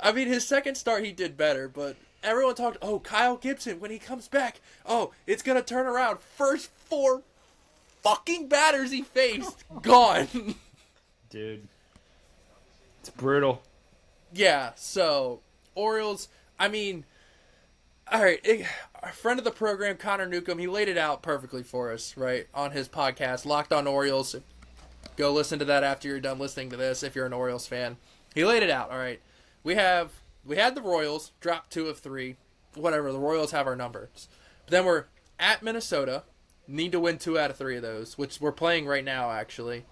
[SPEAKER 1] I mean, his 2nd start he did better, but everyone talked. Oh, Kyle Gibson when he comes back. Oh, it's gonna turn around. First 4 fucking batters he faced gone.
[SPEAKER 4] Dude, it's brutal.
[SPEAKER 1] Yeah, so, Orioles, I mean, all right, our friend of the program, Connor Newcomb, he laid it out perfectly for us, right, on his podcast, Locked on Orioles. Go listen to that after you're done listening to this if you're an Orioles fan. He laid it out, all right. We had the Royals, drop 2 of 3, whatever, the Royals have our numbers. But then we're at Minnesota, need to win 2 out of 3 of those, which we're playing right now, actually.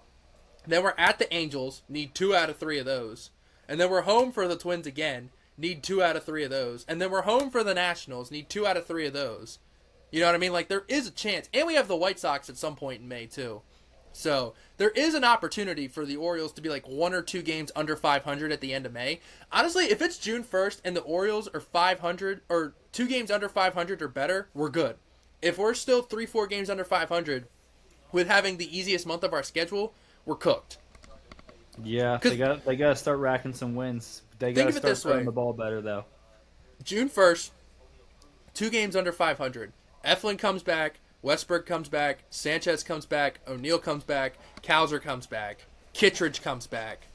[SPEAKER 1] Then we're at the Angels, need 2 out of 3 of those. And then we're home for the Twins again. Need 2 out of 3 of those. And then we're home for the Nationals. Need 2 out of 3 of those. You know what I mean? Like, there is a chance. And we have the White Sox at some point in May, too. So, there is an opportunity for the Orioles to be like 1 or 2 games under 500 at the end of May. Honestly, if it's June 1st and the Orioles are 500, or 2 games under 500 or better, we're good. If we're still 3-4 games under 500, with having the easiest month of our schedule, we're cooked.
[SPEAKER 4] Yeah, they got to start racking some wins. They got to start throwing the ball better, though.
[SPEAKER 1] June 1st, 2 games under 500. Eflin comes back, Westbrook comes back, Sanchez comes back, O'Neal comes back, Cowser comes back, Kittredge comes back.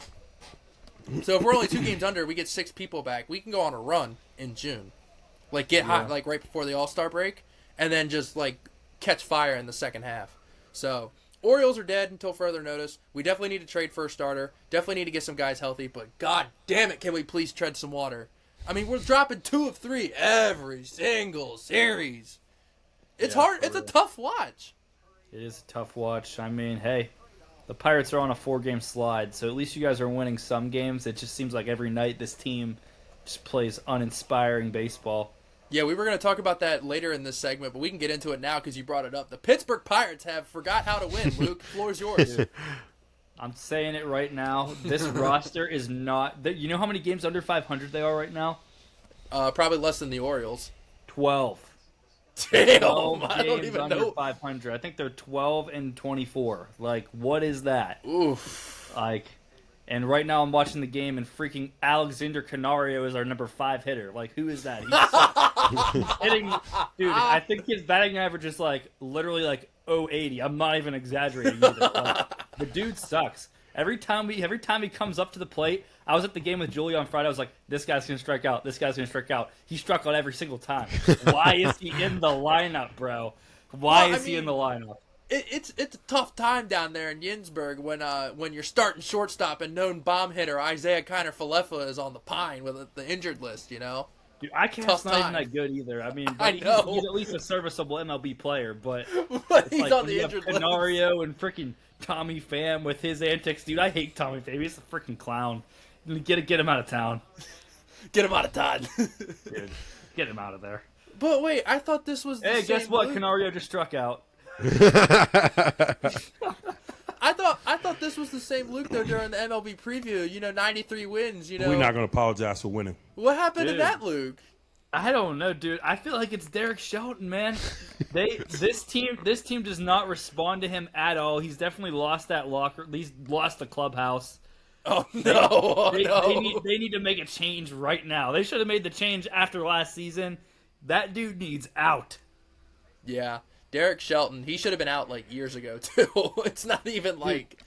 [SPEAKER 1] So if we're only 2 games under, we get 6 people back. We can go on a run in June. Like, get hot, like, right before the All-Star break, and then just, like, catch fire in the second half. So, Orioles are dead until further notice. We definitely need to trade for a starter. Definitely need to get some guys healthy. But god damn it, can we please tread some water? I mean, we're dropping 2 of 3 every single series. It's hard. It's a tough watch.
[SPEAKER 4] It is a tough watch. I mean, hey, the Pirates are on a 4-game slide, so at least you guys are winning some games. It just seems like every night this team just plays uninspiring baseball.
[SPEAKER 1] Yeah, we were going to talk about that later in this segment, but we can get into it now because you brought it up. The Pittsburgh Pirates have forgot how to win, Luke. The floor is yours.
[SPEAKER 4] Dude, I'm saying it right now. This roster is not... You know how many games under 500 they are right now?
[SPEAKER 1] Probably less than the Orioles.
[SPEAKER 4] 12.
[SPEAKER 1] Damn,
[SPEAKER 4] 12
[SPEAKER 1] I don't
[SPEAKER 4] games
[SPEAKER 1] even
[SPEAKER 4] under
[SPEAKER 1] know.
[SPEAKER 4] 500. I think they're 12 and 24. Like, what is that?
[SPEAKER 1] Oof.
[SPEAKER 4] Like... And right now I'm watching the game, and freaking Alexander Canario is our number 5 hitter. Like, who is that? He's hitting, dude. I think his batting average is like literally like 080. I'm not even exaggerating either. Like, the dude sucks. Every time he comes up to the plate, I was at the game with Julie on Friday. I was like, this guy's gonna strike out. This guy's gonna strike out. He struck out every single time. Why is he in the lineup, bro? Why is he in the lineup?
[SPEAKER 1] It's a tough time down there in Yinsburg when you're starting shortstop and known bomb hitter Isaiah Kiner-Falefa is on the pine with the injured list, you know?
[SPEAKER 4] Dude, Icamp's not even that good either. I mean,
[SPEAKER 1] I know.
[SPEAKER 4] He's at least a serviceable MLB player, but
[SPEAKER 1] he's
[SPEAKER 4] like,
[SPEAKER 1] on the injured list.
[SPEAKER 4] Canario and freaking Tommy Pham with his antics, dude. I hate Tommy Pham. He's a freaking clown. Get him out of town.
[SPEAKER 1] Get him out of town.
[SPEAKER 4] Dude, get him out of there.
[SPEAKER 1] But wait, I thought this was the
[SPEAKER 4] Hey, guess what?
[SPEAKER 1] Luke.
[SPEAKER 4] Canario just struck out.
[SPEAKER 1] I thought thought this was the same Luke though during the MLB preview. 93 wins.
[SPEAKER 3] We're not gonna apologize for winning.
[SPEAKER 1] What happened to that Luke?
[SPEAKER 4] I don't know, dude. I feel like it's Derek Shelton, man. This team does not respond to him at all. He's definitely lost that locker. He's lost the clubhouse.
[SPEAKER 1] Oh no!
[SPEAKER 4] They need to make a change right now. They should have made the change after last season. That dude needs out.
[SPEAKER 1] Yeah, Derek Shelton. He should have been out like years ago too. It's not even like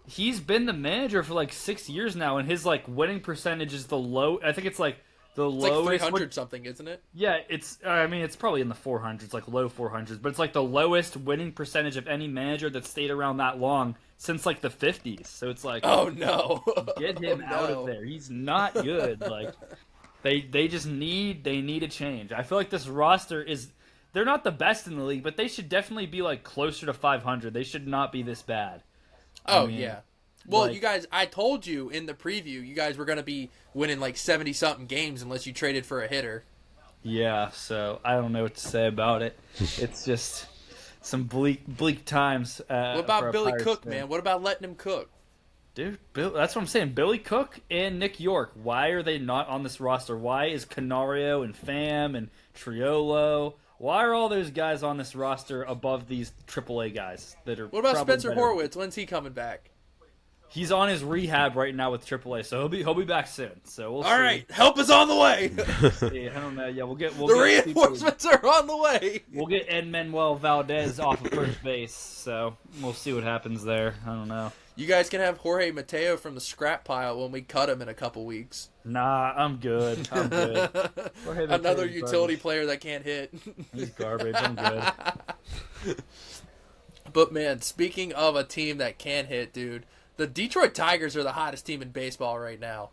[SPEAKER 4] he's been the manager for like 6 years now, and his like winning percentage is the low. I think it's like the lowest.
[SPEAKER 1] Like 300 something, isn't it?
[SPEAKER 4] Yeah, it's. I mean, it's probably in the 400s, like low 400s, but it's like the lowest winning percentage of any manager that stayed around that long since like the 50s. So it's like,
[SPEAKER 1] oh no,
[SPEAKER 4] get him out of there. He's not good. Like they just need a change. I feel like this roster is. They're not the best in the league, but they should definitely be like closer to 500. They should not be this bad.
[SPEAKER 1] Oh yeah. Well, you guys, I told you in the preview, you guys were going to be winning like 70-something games unless you traded for a hitter.
[SPEAKER 4] Yeah, so I don't know what to say about it. It's just some bleak times.
[SPEAKER 1] What about Billy Cook, man? What about letting him cook?
[SPEAKER 4] Dude, that's what I'm saying. Billy Cook and Nick York, why are they not on this roster? Why is Canario and Pham and Triolo... Why are all those guys on this roster above these AAA guys that are?
[SPEAKER 1] What about Spencer
[SPEAKER 4] better?
[SPEAKER 1] Horwitz? When's he coming back?
[SPEAKER 4] He's on his rehab right now with AAA, so he'll be back soon. So we'll see.
[SPEAKER 1] All right, help is on the way.
[SPEAKER 4] Yeah, I don't know. Yeah, we'll get
[SPEAKER 1] the reinforcements are on the way.
[SPEAKER 4] We'll get Edmanuel Valdez off of first base, so we'll see what happens there. I don't know.
[SPEAKER 1] You guys can have Jorge Mateo from the scrap pile when we cut him in a couple weeks.
[SPEAKER 4] Nah, I'm good.
[SPEAKER 1] Another utility player that can't hit.
[SPEAKER 4] He's garbage. I'm good.
[SPEAKER 1] But man, speaking of a team that can hit, dude, the Detroit Tigers are the hottest team in baseball right now.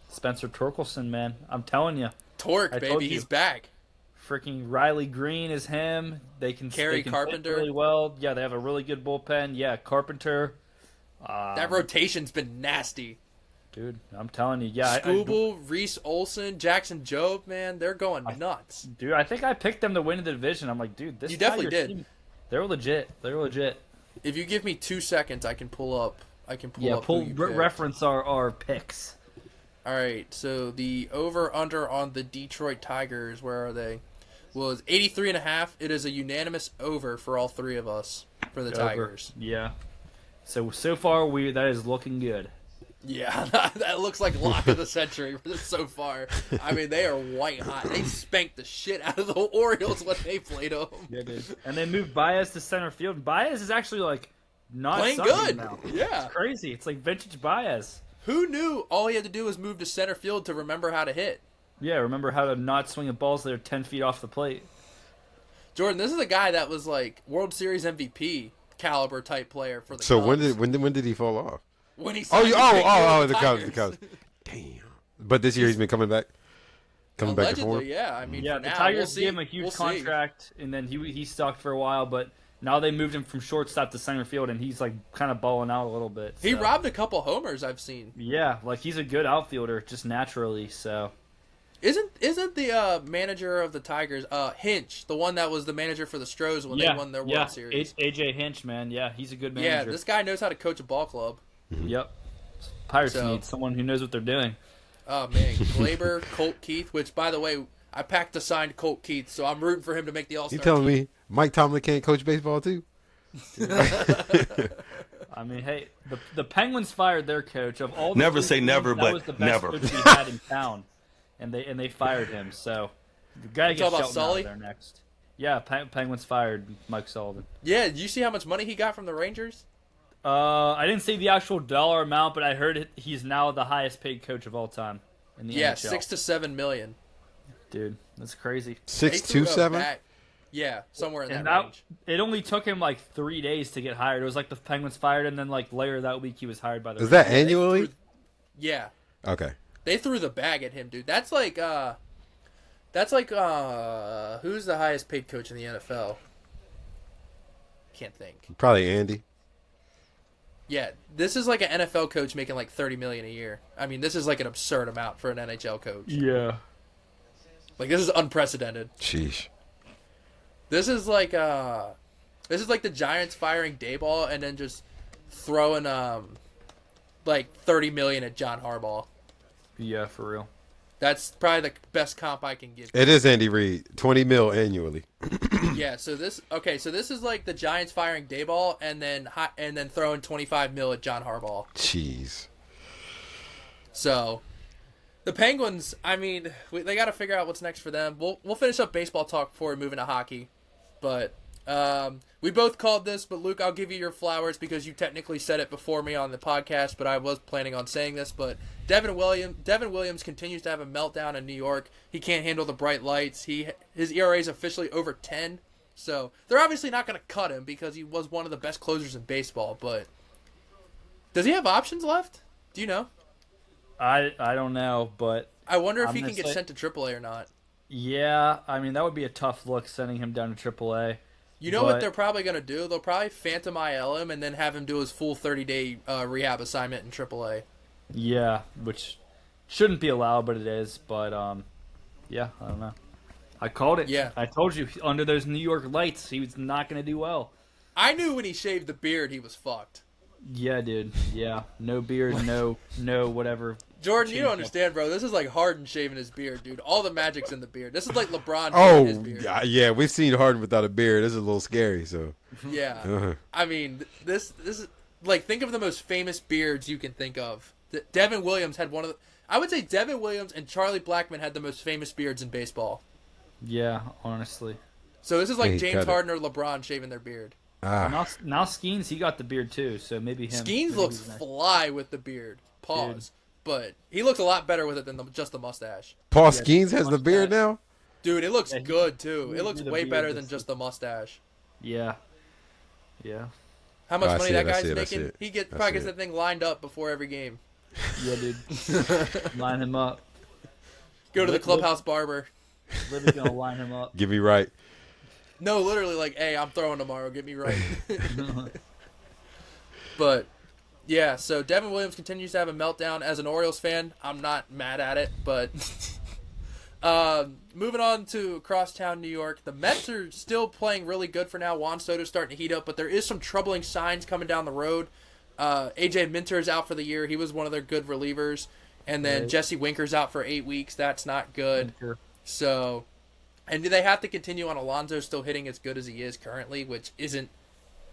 [SPEAKER 4] Spencer Torkelson, man, I'm telling you.
[SPEAKER 1] Torque, baby, he's back.
[SPEAKER 4] Freaking Riley Green is him. They can
[SPEAKER 1] Carpenter
[SPEAKER 4] really well. Yeah, they have a really good bullpen. Yeah, Carpenter.
[SPEAKER 1] That rotation's been nasty.
[SPEAKER 4] Dude, I'm telling you. Yeah,
[SPEAKER 1] Skubal, Reese Olson, Jackson Jobe, man, they're going nuts.
[SPEAKER 4] Dude, I think I picked them to win the division. I'm like, dude, this.
[SPEAKER 1] You definitely did.
[SPEAKER 4] Team, they're legit.
[SPEAKER 1] If you give me 2 seconds, I can pull up.
[SPEAKER 4] Reference our picks.
[SPEAKER 1] All right, so the over/under on the Detroit Tigers, where are they? Was 83.5. It is a unanimous over for all three of us for the Tigers.
[SPEAKER 4] Yeah. So far that is looking good.
[SPEAKER 1] Yeah, that looks like lock of the century so far. I mean, they are white hot. They spanked the shit out of the Orioles when they played them.
[SPEAKER 4] Yeah, dude. And they moved Baez to center field. Baez is actually like not
[SPEAKER 1] playing good
[SPEAKER 4] now.
[SPEAKER 1] Yeah,
[SPEAKER 4] it's crazy. It's like vintage Baez.
[SPEAKER 1] Who knew all he had to do was move to center field to remember how to hit?
[SPEAKER 4] Yeah, remember how to not swing at balls that are 10 feet off the plate.
[SPEAKER 1] Jordan, this is a guy that was like World Series MVP caliber type player for the
[SPEAKER 2] So
[SPEAKER 1] Cubs.
[SPEAKER 2] when did he fall off?
[SPEAKER 1] When he
[SPEAKER 2] the Cubs. Damn. But this year he's been coming back. Back to form.
[SPEAKER 1] Yeah. I mean,
[SPEAKER 4] the Tigers gave him a huge contract, and then he sucked for a while, but now they moved him from shortstop to center field, and he's like kind of balling out a little bit. So.
[SPEAKER 1] He robbed a couple homers I've seen.
[SPEAKER 4] Yeah, like he's a good outfielder just naturally. So
[SPEAKER 1] isn't the manager of the Tigers Hinch, the one that was the manager for the Stros when they won their World Series?
[SPEAKER 4] AJ Hinch, man. Yeah, he's a good manager.
[SPEAKER 1] Yeah, this guy knows how to coach a ball club.
[SPEAKER 4] Yep. Pirates need someone who knows what they're doing.
[SPEAKER 1] Oh man, Glaber, Colt Keith. Which, by the way, I packed a signed Colt Keith, so I'm rooting for him to make the All-Star.
[SPEAKER 2] You telling me Mike Tomlin can't coach baseball too?
[SPEAKER 4] I mean, hey, the Penguins fired their coach of all.
[SPEAKER 3] Never say never, but
[SPEAKER 4] was the best
[SPEAKER 3] never.
[SPEAKER 4] Coach we had in town, and they fired him. So the guy gets Shelton out of there next. Yeah, Penguins fired Mike Sullivan.
[SPEAKER 1] Yeah, did you see how much money he got from the Rangers?
[SPEAKER 4] I didn't see the actual dollar amount, but I heard he's now the highest paid coach of all time in the NHL.
[SPEAKER 1] Yeah, $6 to $7 million.
[SPEAKER 4] Dude, that's crazy.
[SPEAKER 2] 6 to 7.
[SPEAKER 1] Yeah, somewhere in that range.
[SPEAKER 4] It only took him like 3 days to get hired. It was like the Penguins fired, and then like later that week he was hired by the.
[SPEAKER 2] Is that annually?
[SPEAKER 1] Yeah.
[SPEAKER 2] Okay.
[SPEAKER 1] They threw the bag at him, dude. That's like who's the highest paid coach in the NFL? Can't think.
[SPEAKER 2] Probably Andy.
[SPEAKER 1] Yeah, this is like an NFL coach making like $30 million a year. I mean, this is like an absurd amount for an NHL coach.
[SPEAKER 4] Yeah.
[SPEAKER 1] Like this is unprecedented.
[SPEAKER 2] Sheesh.
[SPEAKER 1] This is like the Giants firing Dayball and then just throwing like $30 million at John Harbaugh.
[SPEAKER 4] Yeah, for real.
[SPEAKER 1] That's probably the best comp I can give.
[SPEAKER 2] It is Andy Reid, $20 million annually.
[SPEAKER 1] Yeah, so this is like the Giants firing Daboll and then throwing $25 million at John Harbaugh.
[SPEAKER 2] Jeez. So,
[SPEAKER 1] the Penguins, I mean, they got to figure out what's next for them. We'll finish up baseball talk before we move into hockey, but we both called this. But Luke, I'll give you your flowers because you technically said it before me on the podcast, but I was planning on saying this. But Devin Williams continues to have a meltdown in New York. He can't handle the bright lights. His ERA is officially over 10. So they're obviously not going to cut him because he was one of the best closers in baseball. But does he have options left? Do you know?
[SPEAKER 4] I don't know, but
[SPEAKER 1] I wonder if he can get sent to AAA or not.
[SPEAKER 4] Yeah, I mean that would be a tough look sending him down to AAA.
[SPEAKER 1] You know what they're probably going to do? They'll probably phantom IL him and then have him do his full 30-day rehab assignment in AAA.
[SPEAKER 4] Yeah, which shouldn't be allowed, but it is. But yeah, I don't know. I called it.
[SPEAKER 1] Yeah.
[SPEAKER 4] I told you, under those New York lights, he was not going to do well.
[SPEAKER 1] I knew when he shaved the beard he was fucked.
[SPEAKER 4] Yeah, dude. Yeah. No beard, no whatever.
[SPEAKER 1] Jordan, you don't understand, bro. This is like Harden shaving his beard, dude. All the magic's in the beard. This is like LeBron shaving his beard.
[SPEAKER 2] Yeah, we've seen Harden without a beard. This is a little scary, so.
[SPEAKER 1] Yeah. I mean, this is, like, think of the most famous beards you can think of. Devin Williams had one of the... I would say Devin Williams and Charlie Blackmon had the most famous beards in baseball.
[SPEAKER 4] Yeah, honestly.
[SPEAKER 1] So this is like James Harden or LeBron shaving their beard.
[SPEAKER 4] Now Skeens, he got the beard too, so maybe him.
[SPEAKER 1] Skeens looks fly with the beard. Pause. Dude. But he looks a lot better with it than just the mustache.
[SPEAKER 2] Paul Skeens has the beard now?
[SPEAKER 1] Dude, it looks good too. It looks way better than just the mustache.
[SPEAKER 4] Yeah. Yeah.
[SPEAKER 1] How much money that guy's making? He probably gets that thing lined up before every game.
[SPEAKER 4] Yeah, dude. Line him up.
[SPEAKER 1] Go to the clubhouse barber.
[SPEAKER 4] Libby's gonna line him up.
[SPEAKER 2] Get me right.
[SPEAKER 1] No, literally, like, hey, I'm throwing tomorrow. Get me right. But, yeah, so Devin Williams continues to have a meltdown. As an Orioles fan, I'm not mad at it. But moving on to crosstown New York, the Mets are still playing really good for now. Juan Soto's starting to heat up, but there is some troubling signs coming down the road. AJ Minter is out for the year. He was one of their good relievers. And then Jesse Winker's out for 8 weeks. That's not good. So... And they have to continue on Alonso still hitting as good as he is currently, which isn't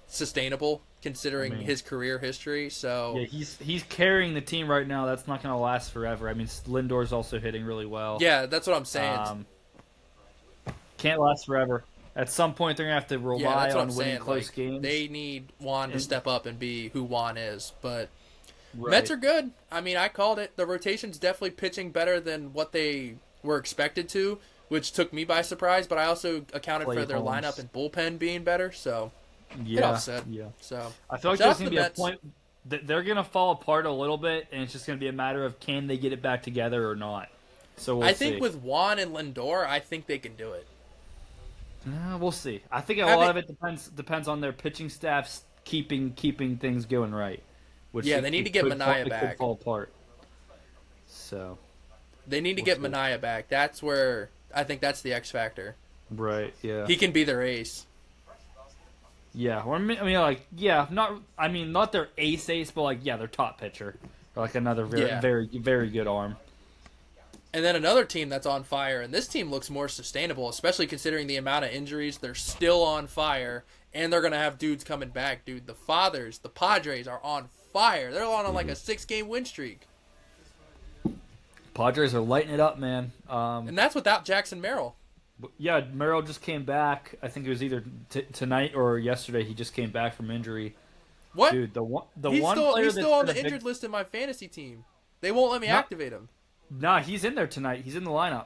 [SPEAKER 1] sustainable considering his career history. So
[SPEAKER 4] yeah, he's carrying the team right now. That's not going to last forever. I mean, Lindor's also hitting really well.
[SPEAKER 1] Yeah, that's what I'm saying.
[SPEAKER 4] Can't last forever. At some point, they're going to have to rely on winning close games.
[SPEAKER 1] They need Juan to step up and be who Juan is. But Mets are good. I mean, I called it. The rotation's definitely pitching better than what they were expected to, which took me by surprise, but I also accounted for their lineup and bullpen being better, so it offset.
[SPEAKER 4] Yeah.
[SPEAKER 1] So
[SPEAKER 4] I feel like there's going to be a point that they're going to fall apart a little bit, and it's just going to be a matter of can they get it back together or not. So I
[SPEAKER 1] think with Juan and Lindor, I think they can do it.
[SPEAKER 4] We'll see. I think a lot of it depends on their pitching staffs keeping things going right. Which
[SPEAKER 1] they need to get Manaea back.
[SPEAKER 4] It could fall apart. So
[SPEAKER 1] they need to get Manaea back. That's where I think that's the X factor.
[SPEAKER 4] Right. Yeah.
[SPEAKER 1] He can be their ace.
[SPEAKER 4] Yeah. Not their ace, but their top pitcher, or like another very very good arm.
[SPEAKER 1] And then another team that's on fire, and this team looks more sustainable, especially considering the amount of injuries. They're still on fire, and they're gonna have dudes coming back, dude. The Padres are on fire. They're on like a 6-game win streak.
[SPEAKER 4] Padres are lighting it up, man.
[SPEAKER 1] And that's without Jackson Merrill.
[SPEAKER 4] Yeah, Merrill just came back. I think it was either tonight or yesterday. He just came back from injury.
[SPEAKER 1] What?
[SPEAKER 4] Dude,
[SPEAKER 1] he's still on the injured list in my fantasy team. They won't let me activate him.
[SPEAKER 4] Nah, he's in there tonight. He's in the lineup.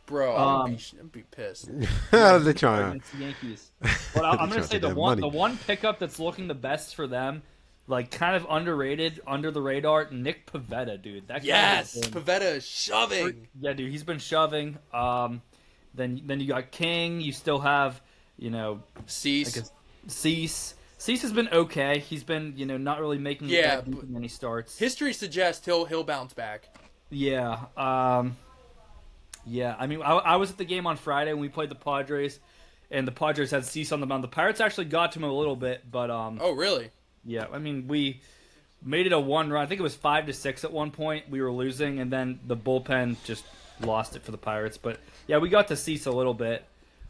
[SPEAKER 1] Bro, I'm be pissed.
[SPEAKER 2] They're trying.
[SPEAKER 4] Yankees. But I'm going to say the one pickup that's looking the best for them, like kind of underrated, under the radar, Nick Pivetta, dude.
[SPEAKER 1] Pivetta is shoving.
[SPEAKER 4] Yeah, dude, he's been shoving. Then you got King. You still have,
[SPEAKER 1] Cease.
[SPEAKER 4] Cease has been okay. He's been, not really making it that deep in any starts.
[SPEAKER 1] History suggests he'll bounce back.
[SPEAKER 4] Yeah. Yeah. I mean, I was at the game on Friday when we played the Padres, and the Padres had Cease on the mound. The Pirates actually got to him a little bit, but
[SPEAKER 1] oh, really?
[SPEAKER 4] Yeah, I mean, we made it a 1-run. I think it was 5-6 at one point. We were losing, and then the bullpen just lost it for the Pirates. But yeah, we got to Cease a little bit.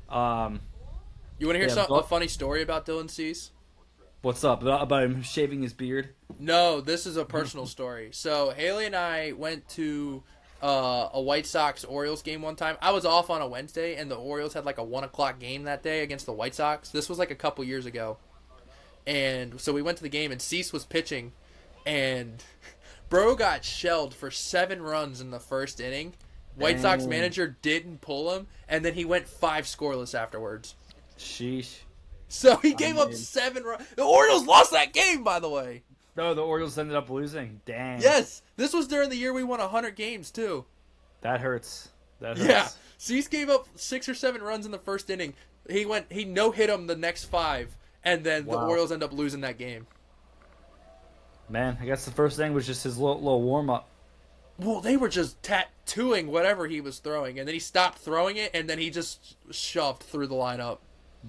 [SPEAKER 1] You want to hear a funny story about Dylan Cease?
[SPEAKER 4] What's up? About him shaving his beard?
[SPEAKER 1] No, this is a personal story. So Haley and I went to a White Sox-Orioles game one time. I was off on a Wednesday, and the Orioles had like a 1 o'clock game that day against the White Sox. This was like a couple years ago. And so we went to the game, and Cease was pitching, and bro got shelled for 7 runs in the first inning. White Sox manager didn't pull him, and then he went 5 scoreless afterwards.
[SPEAKER 4] Sheesh.
[SPEAKER 1] So he gave up 7 runs. The Orioles lost that game, by the way.
[SPEAKER 4] No, the Orioles ended up losing. Dang.
[SPEAKER 1] Yes, this was during the year we won 100 games too.
[SPEAKER 4] That hurts. That hurts.
[SPEAKER 1] Yeah, Cease gave up 6 or 7 runs in the first inning. He no hit him the next 5, and then the Orioles end up losing that game.
[SPEAKER 4] Man, I guess the first thing was just his little warm up.
[SPEAKER 1] Well, they were just tattooing whatever he was throwing, and then he stopped throwing it, and then he just shoved through the lineup.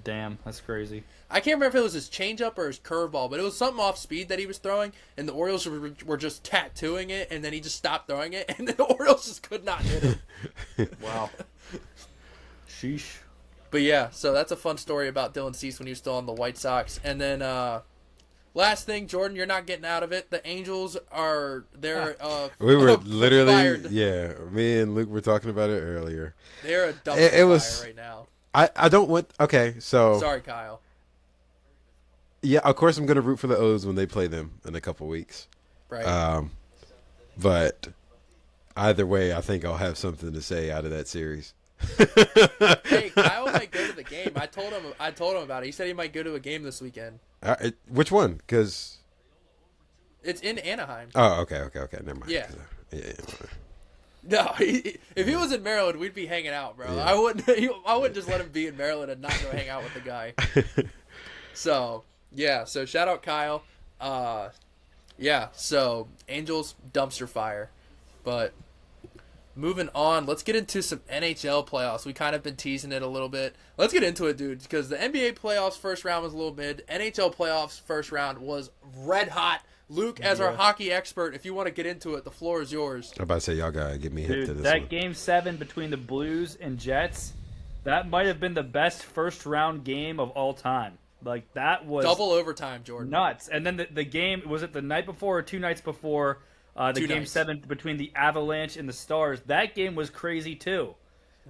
[SPEAKER 4] Damn, that's crazy.
[SPEAKER 1] I can't remember if it was his changeup or his curveball, but it was something off speed that he was throwing, and the Orioles were just tattooing it, and then he just stopped throwing it, and the Orioles just could not hit him.
[SPEAKER 4] Wow. Sheesh.
[SPEAKER 1] But yeah, so that's a fun story about Dylan Cease when he was still on the White Sox. And then last thing, Jordan, you're not getting out of it. The Angels they're
[SPEAKER 2] we were literally
[SPEAKER 1] fired.
[SPEAKER 2] Yeah, me and Luke were talking about it earlier.
[SPEAKER 1] They're a dumpster fire right now.
[SPEAKER 2] I don't want. Okay, so
[SPEAKER 1] sorry, Kyle.
[SPEAKER 2] Yeah, of course I'm going to root for the O's when they play them in a couple weeks.
[SPEAKER 1] Right.
[SPEAKER 2] But either way, I think I'll have something to say out of that series.
[SPEAKER 1] Hey, Kyle might go to the game. I told him about it. He said he might go to a game this weekend.
[SPEAKER 2] Which one? Because
[SPEAKER 1] it's in Anaheim.
[SPEAKER 2] Oh, okay. Never mind.
[SPEAKER 1] Yeah.
[SPEAKER 2] Yeah.
[SPEAKER 1] No, if he was in Maryland, we'd be hanging out, bro.
[SPEAKER 2] Yeah.
[SPEAKER 1] I wouldn't just let him be in Maryland and not go hang out with the guy. So yeah, so shout out Kyle. Yeah, so Angels dumpster fire, but moving on, let's get into some NHL playoffs. We kind of been teasing it a little bit. Let's get into it, dude, because the NBA playoffs first round was a little mid. NHL playoffs first round was red hot. Luke, as our hockey expert, if you want to get into it, the floor is yours.
[SPEAKER 2] I'm about to say, y'all got to get me hip to this
[SPEAKER 4] that
[SPEAKER 2] one.
[SPEAKER 4] Game 7 between the Blues and Jets, that might have been the best first-round game of all time. Like, that was...
[SPEAKER 1] double overtime, Jordan.
[SPEAKER 4] Nuts. And then the game, was it the night before or 2 nights before, Game 7 between the Avalanche and the Stars? That game was crazy, too.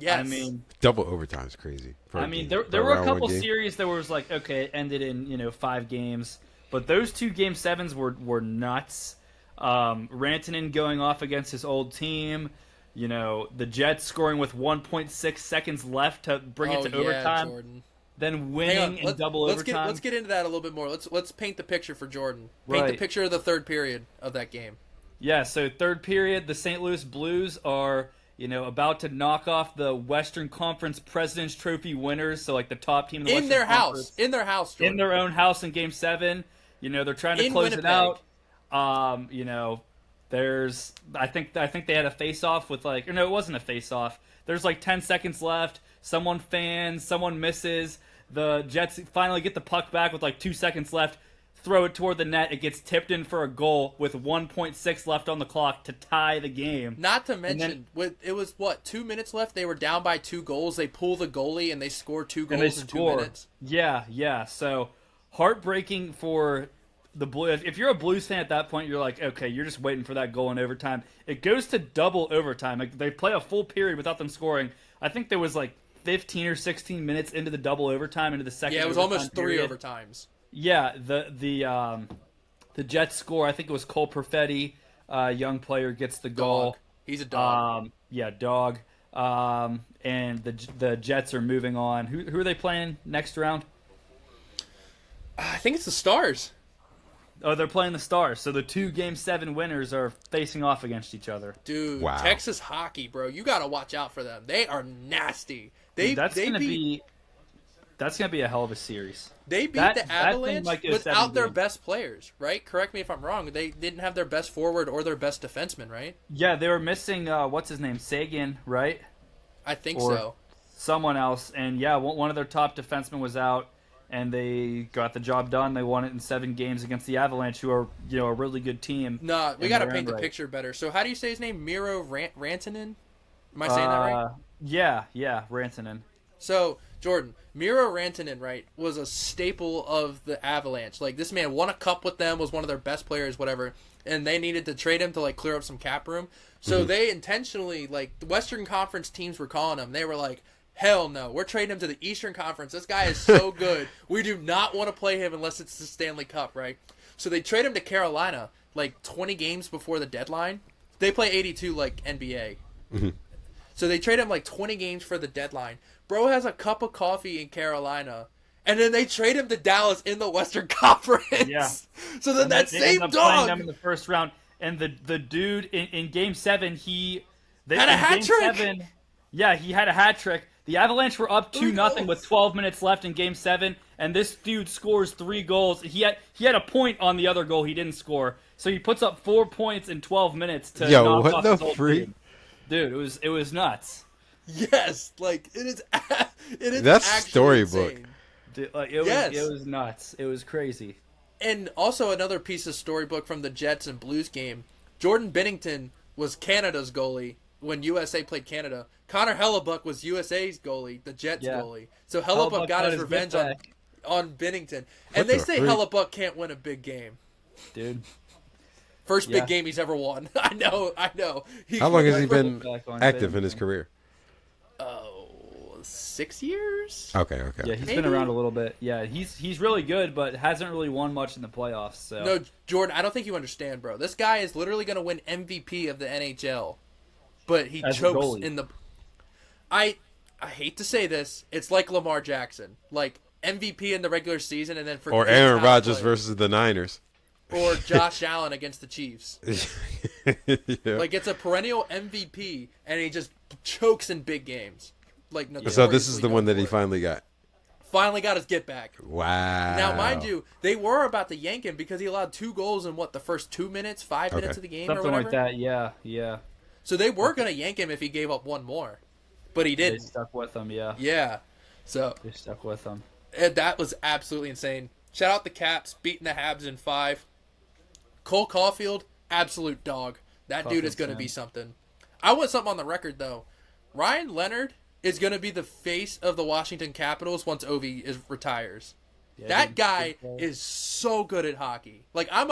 [SPEAKER 1] Yes.
[SPEAKER 4] I mean...
[SPEAKER 2] double overtime is crazy.
[SPEAKER 4] There were a couple series that was like, okay, it ended in, 5 games. But those 2 Game 7s were nuts. Rantanen going off against his old team. The Jets scoring with 1.6 seconds left to bring it to overtime.
[SPEAKER 1] Jordan.
[SPEAKER 4] Then winning in double overtime.
[SPEAKER 1] Let's get into that a little bit more. Let's paint the picture for Jordan. Paint the picture of the third period of that game.
[SPEAKER 4] Yeah, so third period, the St. Louis Blues are, about to knock off the Western Conference President's Trophy winners, so like the top team in the Western Conference.
[SPEAKER 1] In their house, Jordan.
[SPEAKER 4] In their own house in Game 7. They're trying to close it out. There's I think they had a face-off with it wasn't a face-off. There's 10 seconds left. Someone fans, someone misses. The Jets finally get the puck back with 2 seconds left. Throw it toward the net. It gets tipped in for a goal with 1.6 left on the clock to tie the game.
[SPEAKER 1] Not to mention, it was 2 minutes left. They were down by 2 goals. They pull the goalie and they score 2 goals in 2 minutes.
[SPEAKER 4] Yeah. So heartbreaking for the Blues. If you're a Blues fan at that point, you're like, okay, you're just waiting for that goal in overtime. It goes to double overtime. They play a full period without them scoring. I think there was 15 or 16 minutes into the double overtime, into the second.
[SPEAKER 1] Yeah, it was almost 3 overtimes.
[SPEAKER 4] Yeah, the Jets score. I think it was Cole Perfetti, young player, gets the goal.
[SPEAKER 1] Dog. He's a dog.
[SPEAKER 4] Dog. And the Jets are moving on. Who are they playing next round?
[SPEAKER 1] I think it's the Stars.
[SPEAKER 4] Oh, they're playing the Stars. So the 2 Game 7 winners are facing off against each other.
[SPEAKER 1] Dude,
[SPEAKER 2] wow.
[SPEAKER 1] Texas hockey, bro. You got to watch out for them. They are nasty.
[SPEAKER 4] That's going to be a hell of a series.
[SPEAKER 1] They beat the Avalanche without their best players, right? Correct me if I'm wrong. They didn't have their best forward or their best defenseman, right?
[SPEAKER 4] Yeah, they were missing, what's his name, Sagan, right?
[SPEAKER 1] I think so.
[SPEAKER 4] Someone else. And, yeah, one of their top defensemen was out. and they got the job done. They won it in 7 games against the Avalanche, who are a really good team.
[SPEAKER 1] No, we got to paint the picture better. So how do you say his name? Miro Rantanen? Am I saying that right?
[SPEAKER 4] Yeah, Rantanen.
[SPEAKER 1] So, Jordan, Miro Rantanen, right, was a staple of the Avalanche. Like, this man won a cup with them, was one of their best players, whatever, and they needed to trade him to, like, clear up some cap room. So they intentionally, like, the Western Conference teams were calling him. They were like, hell no, we're trading him to the Eastern Conference. This guy is so good. We do not want to play him unless it's the Stanley Cup, right? So they trade him to Carolina, like, 20 games before the deadline. They play 82 like NBA. So they trade him like 20 games for the deadline. Bro has a cup of coffee in Carolina, and then they trade him to Dallas in the Western Conference.
[SPEAKER 4] Yeah.
[SPEAKER 1] So then that same dog
[SPEAKER 4] them in the first round, and the dude in Game 7 he
[SPEAKER 1] had a hat trick.
[SPEAKER 4] He had a hat trick. The Avalanche were up 2-0 with 12 minutes left in Game 7, and this dude scores 3 goals. He had a point on the other goal he didn't score, so he puts up 4 points in 12 minutes to knock off his whole team. Dude, it was nuts.
[SPEAKER 1] Yes, like it is.
[SPEAKER 2] That's storybook.
[SPEAKER 4] Dude, like, it was nuts. It was crazy.
[SPEAKER 1] And also another piece of storybook from the Jets and Blues game. Jordan Binnington was Canada's goalie when USA played Canada. Connor Hellebuck was USA's goalie, the Jets goalie. So Hellebuck got his revenge on Binnington. And they say Hellebuck can't win a big game.
[SPEAKER 4] Dude.
[SPEAKER 1] First big game he's ever won. I know.
[SPEAKER 2] How long has he been active in his career?
[SPEAKER 1] 6 years?
[SPEAKER 2] Okay.
[SPEAKER 4] Yeah, he's been around a little bit. Yeah, he's really good, but hasn't really won much in the playoffs. So.
[SPEAKER 1] No, Jordan, I don't think you understand, bro. This guy is literally going to win MVP of the NHL, but he chokes in the... I hate to say this. It's like Lamar Jackson. Like, MVP in the regular season and then...
[SPEAKER 2] Or Aaron Rodgers versus the Niners.
[SPEAKER 1] Or Josh Allen against the Chiefs.
[SPEAKER 2] Yeah.
[SPEAKER 1] Like, it's a perennial MVP, and he just chokes in big games. Like,
[SPEAKER 2] so this is the one that he finally got.
[SPEAKER 1] Finally got his get back.
[SPEAKER 2] Wow.
[SPEAKER 1] Now, mind you, they were about to yank him because he allowed 2 goals in, the first 2 minutes, 5 minutes of the game
[SPEAKER 4] Something
[SPEAKER 1] or whatever?
[SPEAKER 4] like that, yeah.
[SPEAKER 1] So they were going to yank him if he gave up 1 more. But he didn't.
[SPEAKER 4] They stuck with him, yeah.
[SPEAKER 1] Yeah. So
[SPEAKER 4] they stuck with him.
[SPEAKER 1] That was absolutely insane. Shout out the Caps, beating the Habs in 5. Cole Caulfield, absolute dog. That dude is going to be something. I want something on the record, though. Ryan Leonard is going to be the face of the Washington Capitals once Ovi retires. Yeah, that guy is so good at hockey. Like, I'm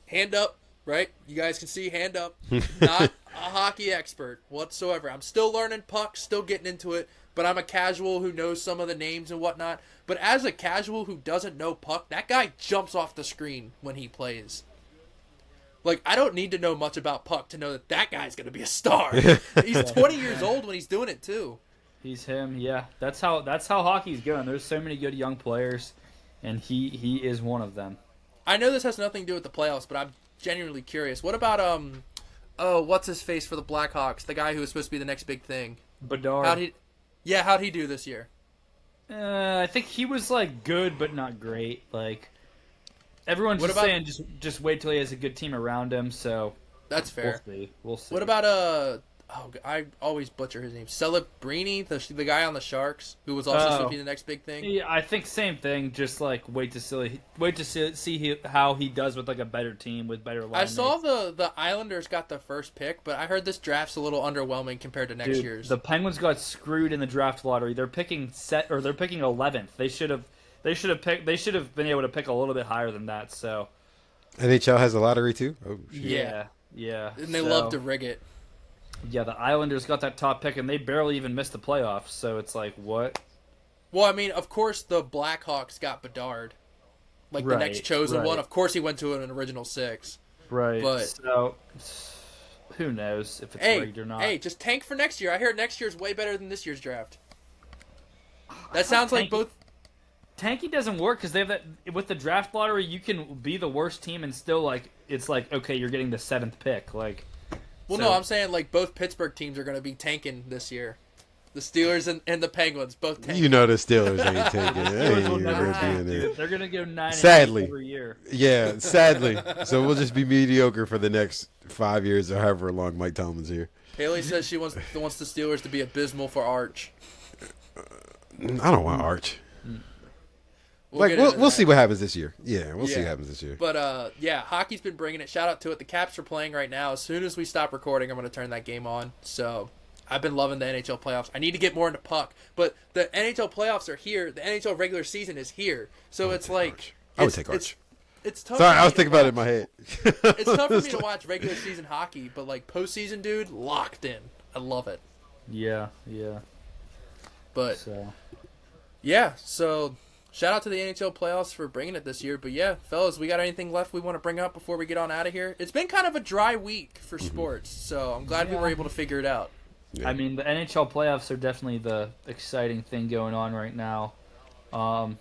[SPEAKER 1] hand up, right? You guys can see hand up. Not a hockey expert whatsoever. I'm still learning pucks, still getting into it, but I'm a casual who knows some of the names and whatnot. But as a casual who doesn't know puck, that guy jumps off the screen when he plays. Like, I don't need to know much about puck to know that guy's going to be a star. He's 20 years old when he's doing it, too.
[SPEAKER 4] He's him, yeah. That's how hockey's going. There's so many good young players, and he is one of them.
[SPEAKER 1] I know this has nothing to do with the playoffs, but I'm genuinely curious. What about, what's his face for the Blackhawks? The guy who was supposed to be the next big thing.
[SPEAKER 4] Bedard.
[SPEAKER 1] How'd he do this year?
[SPEAKER 4] I think he was, like, good but not great. Like, everyone's saying just wait till he has a good team around him, so...
[SPEAKER 1] That's fair.
[SPEAKER 4] We'll see.
[SPEAKER 1] What about, I always butcher his name. Celebrini, the guy on the Sharks, who was also supposed to be the next big thing?
[SPEAKER 4] Yeah, I think same thing. Just, like, wait to see how he does with, like, a better team, with better line
[SPEAKER 1] I saw the Islanders got the first pick, but I heard this draft's a little underwhelming compared to next year's.
[SPEAKER 4] The Penguins got screwed in the draft lottery. They're picking 11th. They should have been able to pick a little bit higher than that. So
[SPEAKER 2] NHL has a lottery too. Oh
[SPEAKER 4] shit. Yeah.
[SPEAKER 1] And they love to rig it.
[SPEAKER 4] Yeah, the Islanders got that top pick, and they barely even missed the playoffs. So it's like, what?
[SPEAKER 1] Well, I mean, of course the Blackhawks got Bedard, like the next chosen one. Of course he went to an original 6.
[SPEAKER 4] Right.
[SPEAKER 1] But
[SPEAKER 4] so who knows if it's rigged or not?
[SPEAKER 1] Hey, just tank for next year. I hear next year's way better than this year's draft. That sounds like both.
[SPEAKER 4] Tanky doesn't work because they have that with the draft lottery. You can be the worst team and still it's okay. You're getting the 7th pick.
[SPEAKER 1] No, I'm saying both Pittsburgh teams are going to be tanking this year. The Steelers and the Penguins both tanking.
[SPEAKER 2] You know the Steelers ain't tanking.
[SPEAKER 4] They're going to go 9
[SPEAKER 2] sadly
[SPEAKER 4] every year.
[SPEAKER 2] Yeah, sadly. So we'll just be mediocre for the next 5 years or however long Mike Tomlin's here.
[SPEAKER 1] Haley says she wants the Steelers to be abysmal for Arch.
[SPEAKER 2] I don't want Arch. We'll see what happens this year. Yeah, we'll see what happens this year.
[SPEAKER 1] But yeah, hockey's been bringing it. Shout out to it. The Caps are playing right now. As soon as we stop recording, I'm going to turn that game on. So I've been loving the NHL playoffs. I need to get more into puck, but the NHL playoffs are here. The NHL regular season is here. So it's like
[SPEAKER 2] I would take Arch.
[SPEAKER 1] It's tough.
[SPEAKER 2] Sorry, I was thinking about it in my head.
[SPEAKER 1] It's tough for me to watch regular season hockey, but like postseason, dude, locked in. I love it.
[SPEAKER 4] Yeah.
[SPEAKER 1] But so shout out to the NHL playoffs for bringing it this year. But yeah, fellas, we got anything left we want to bring up before we get on out of here? It's been kind of a dry week for sports, so I'm glad we were able to figure it out.
[SPEAKER 4] Yeah. I mean, the NHL playoffs are definitely the exciting thing going on right now. I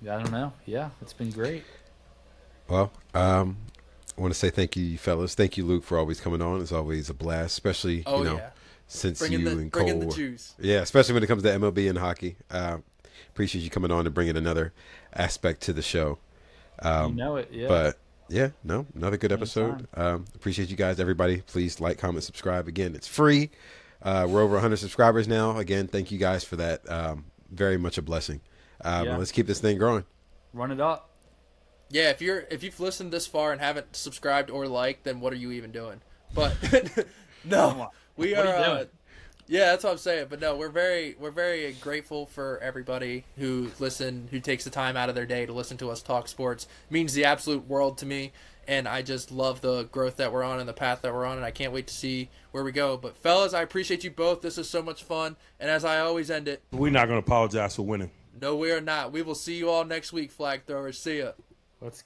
[SPEAKER 4] don't know. Yeah, it's been great.
[SPEAKER 2] Well, I want to say thank you, fellas. Thank you, Luke, for always coming on. It's always a blast, especially since you and Cole.
[SPEAKER 1] Bringing the juice.
[SPEAKER 2] Yeah, especially when it comes to MLB and hockey. Appreciate you coming on and bringing another aspect to the show.
[SPEAKER 4] You know it, yeah.
[SPEAKER 2] But yeah, another good episode. Appreciate you guys, everybody. Please like, comment, subscribe. Again, it's free. We're over 100 subscribers now. Again, thank you guys for that. Very much a blessing. Let's keep this thing growing.
[SPEAKER 4] Run it up.
[SPEAKER 1] Yeah, if you've listened this far and haven't subscribed or liked, then what are you even doing? But no, we are. Yeah, that's what I'm saying. But no, we're very grateful for everybody who takes the time out of their day to listen to us talk sports. It means the absolute world to me, and I just love the growth that we're on and the path that we're on, and I can't wait to see where we go. But fellas, I appreciate you both. This is so much fun, and as I always end it,
[SPEAKER 3] we're not going to apologize for winning.
[SPEAKER 1] No, we are not. We will see you all next week, flag throwers. See ya.
[SPEAKER 4] Let's